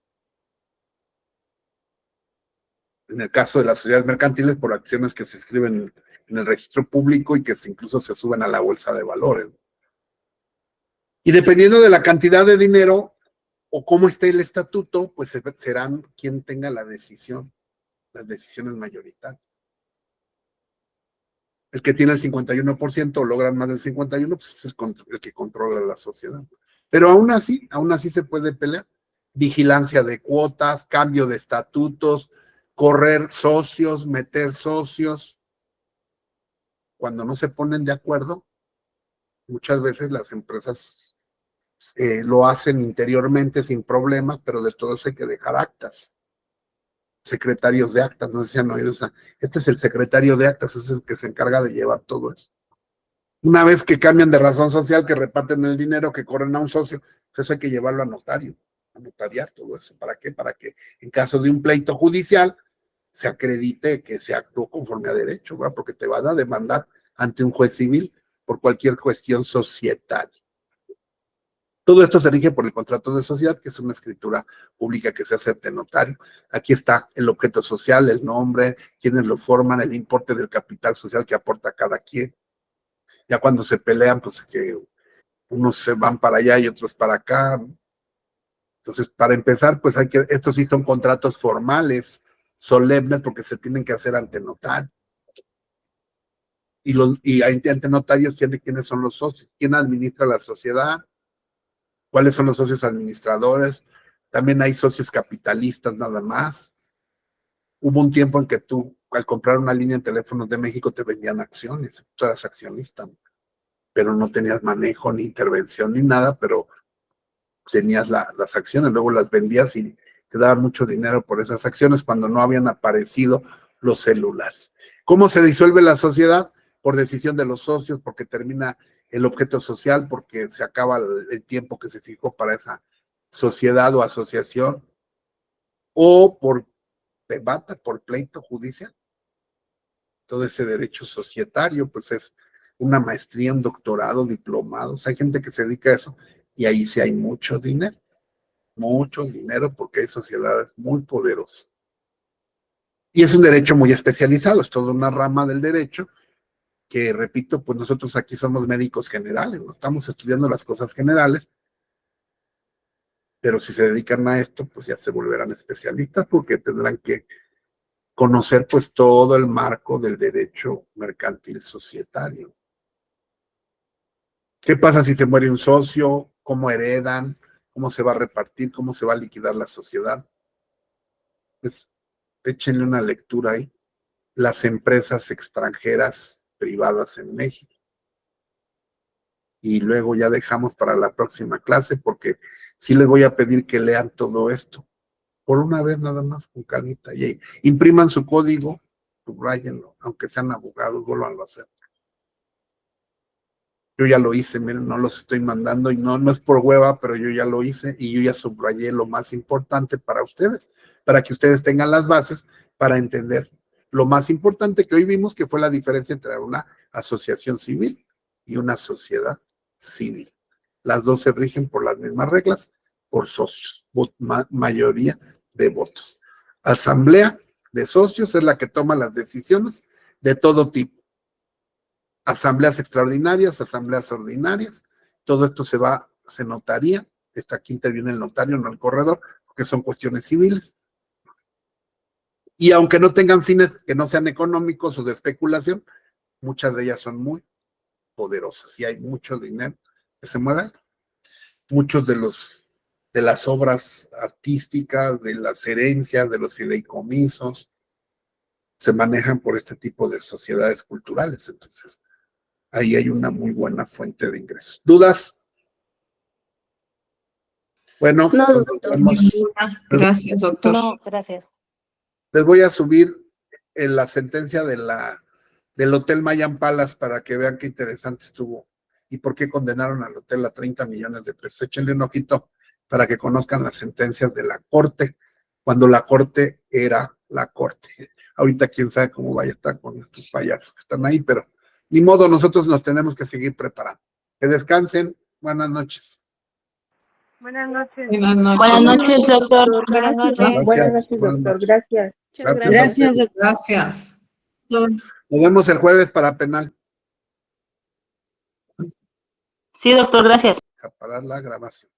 En el caso de las sociedades mercantiles, por acciones que se escriben en el registro público y que incluso se suben a la bolsa de valores. Y dependiendo de la cantidad de dinero o cómo esté el estatuto, pues serán quien tenga la decisión, las decisiones mayoritarias. El que tiene el 51% o logran más del 51%, pues es el que controla la sociedad. Pero aún así se puede pelear. Vigilancia de cuotas, cambio de estatutos, correr socios, meter socios. Cuando no se ponen de acuerdo, muchas veces las empresas lo hacen interiormente sin problemas, pero de todo eso hay que dejar actas. Secretarios de actas, no sé si han oído esa. Este es el secretario de actas, es el que se encarga de llevar todo eso. Una vez que cambian de razón social, que reparten el dinero, que corren a un socio, pues eso hay que llevarlo a notario, a notariar todo eso. ¿Para qué? Para que en caso de un pleito judicial se acredite que se actuó conforme a derecho, ¿verdad? Porque te van a demandar ante un juez civil por cualquier cuestión societaria. Todo esto se rige por el contrato de sociedad, que es una escritura pública que se hace ante notario. Aquí está el objeto social, el nombre, quienes lo forman, el importe del capital social que aporta cada quien. Ya cuando se pelean, pues que unos se van para allá y otros para acá. Entonces, para empezar, pues estos sí son contratos formales, solemnes, porque se tienen que hacer ante notario. Y ante notarios tiene quiénes son los socios, quién administra la sociedad, cuáles son los socios administradores. También hay socios capitalistas nada más. Hubo un tiempo en que tú, al comprar una línea en Teléfonos de México, te vendían acciones. Tú eras accionista, pero no tenías manejo, ni intervención, ni nada, pero tenías las acciones, luego las vendías y te daban mucho dinero por esas acciones cuando no habían aparecido los celulares. ¿Cómo se disuelve la sociedad? Por decisión de los socios, porque termina el objeto social, porque se acaba el tiempo que se fijó para esa sociedad o asociación, o por debate, por pleito judicial. Todo ese derecho societario, pues es una maestría, un doctorado, diplomados. Hay gente que se dedica a eso y ahí sí hay mucho dinero porque hay sociedades muy poderosas. Y es un derecho muy especializado, es toda una rama del derecho que, repito, pues nosotros aquí somos médicos generales, no estamos estudiando las cosas generales, pero si se dedican a esto, pues ya se volverán especialistas porque tendrán que conocer pues todo el marco del derecho mercantil societario. ¿Qué pasa si se muere un socio? ¿Cómo heredan? ¿Cómo se va a repartir? ¿Cómo se va a liquidar la sociedad? Pues échenle una lectura ahí. Las empresas extranjeras privadas en México. Y luego ya dejamos para la próxima clase porque sí les voy a pedir que lean todo esto. Por una vez nada más, con calmita. Y impriman su código, subrayenlo, aunque sean abogados, vuelvan a hacer. Yo ya lo hice, miren, no los estoy mandando y no es por hueva, pero yo ya lo hice y yo ya subrayé lo más importante para ustedes, para que ustedes tengan las bases para entender lo más importante que hoy vimos, que fue la diferencia entre una asociación civil y una sociedad civil. Las dos se rigen por las mismas reglas, por socios, mayoría de votos. Asamblea de socios es la que toma las decisiones de todo tipo. Asambleas extraordinarias, asambleas ordinarias, todo esto se notaría aquí interviene el notario, no el corredor, porque son cuestiones civiles. Y aunque no tengan fines que no sean económicos o de especulación, muchas de ellas son muy poderosas y hay mucho dinero que se mueve. Muchos de las obras artísticas, de las herencias, de los fideicomisos, se manejan por este tipo de sociedades culturales. Entonces, ahí hay una muy buena fuente de ingresos. ¿Dudas? Bueno, No, pues doctor. Gracias, doctor. No, gracias. les voy a subir en la sentencia del Hotel Mayan Palace para que vean qué interesante estuvo y por qué condenaron al hotel a 30 millones de pesos. Échenle un ojito para que conozcan las sentencias de la corte, cuando la corte era la corte. Ahorita quién sabe cómo vaya a estar con estos payasos que están ahí, pero ni modo, nosotros nos tenemos que seguir preparando. Que descansen. Buenas noches. Buenas noches. Buenas noches. Buenas noches, doctor. Buenas noches. Gracias. Buenas noches, Buenas doctor. noches. Gracias. Gracias. Gracias. Nos vemos el jueves para penal. Sí, doctor, gracias. A parar la grabación.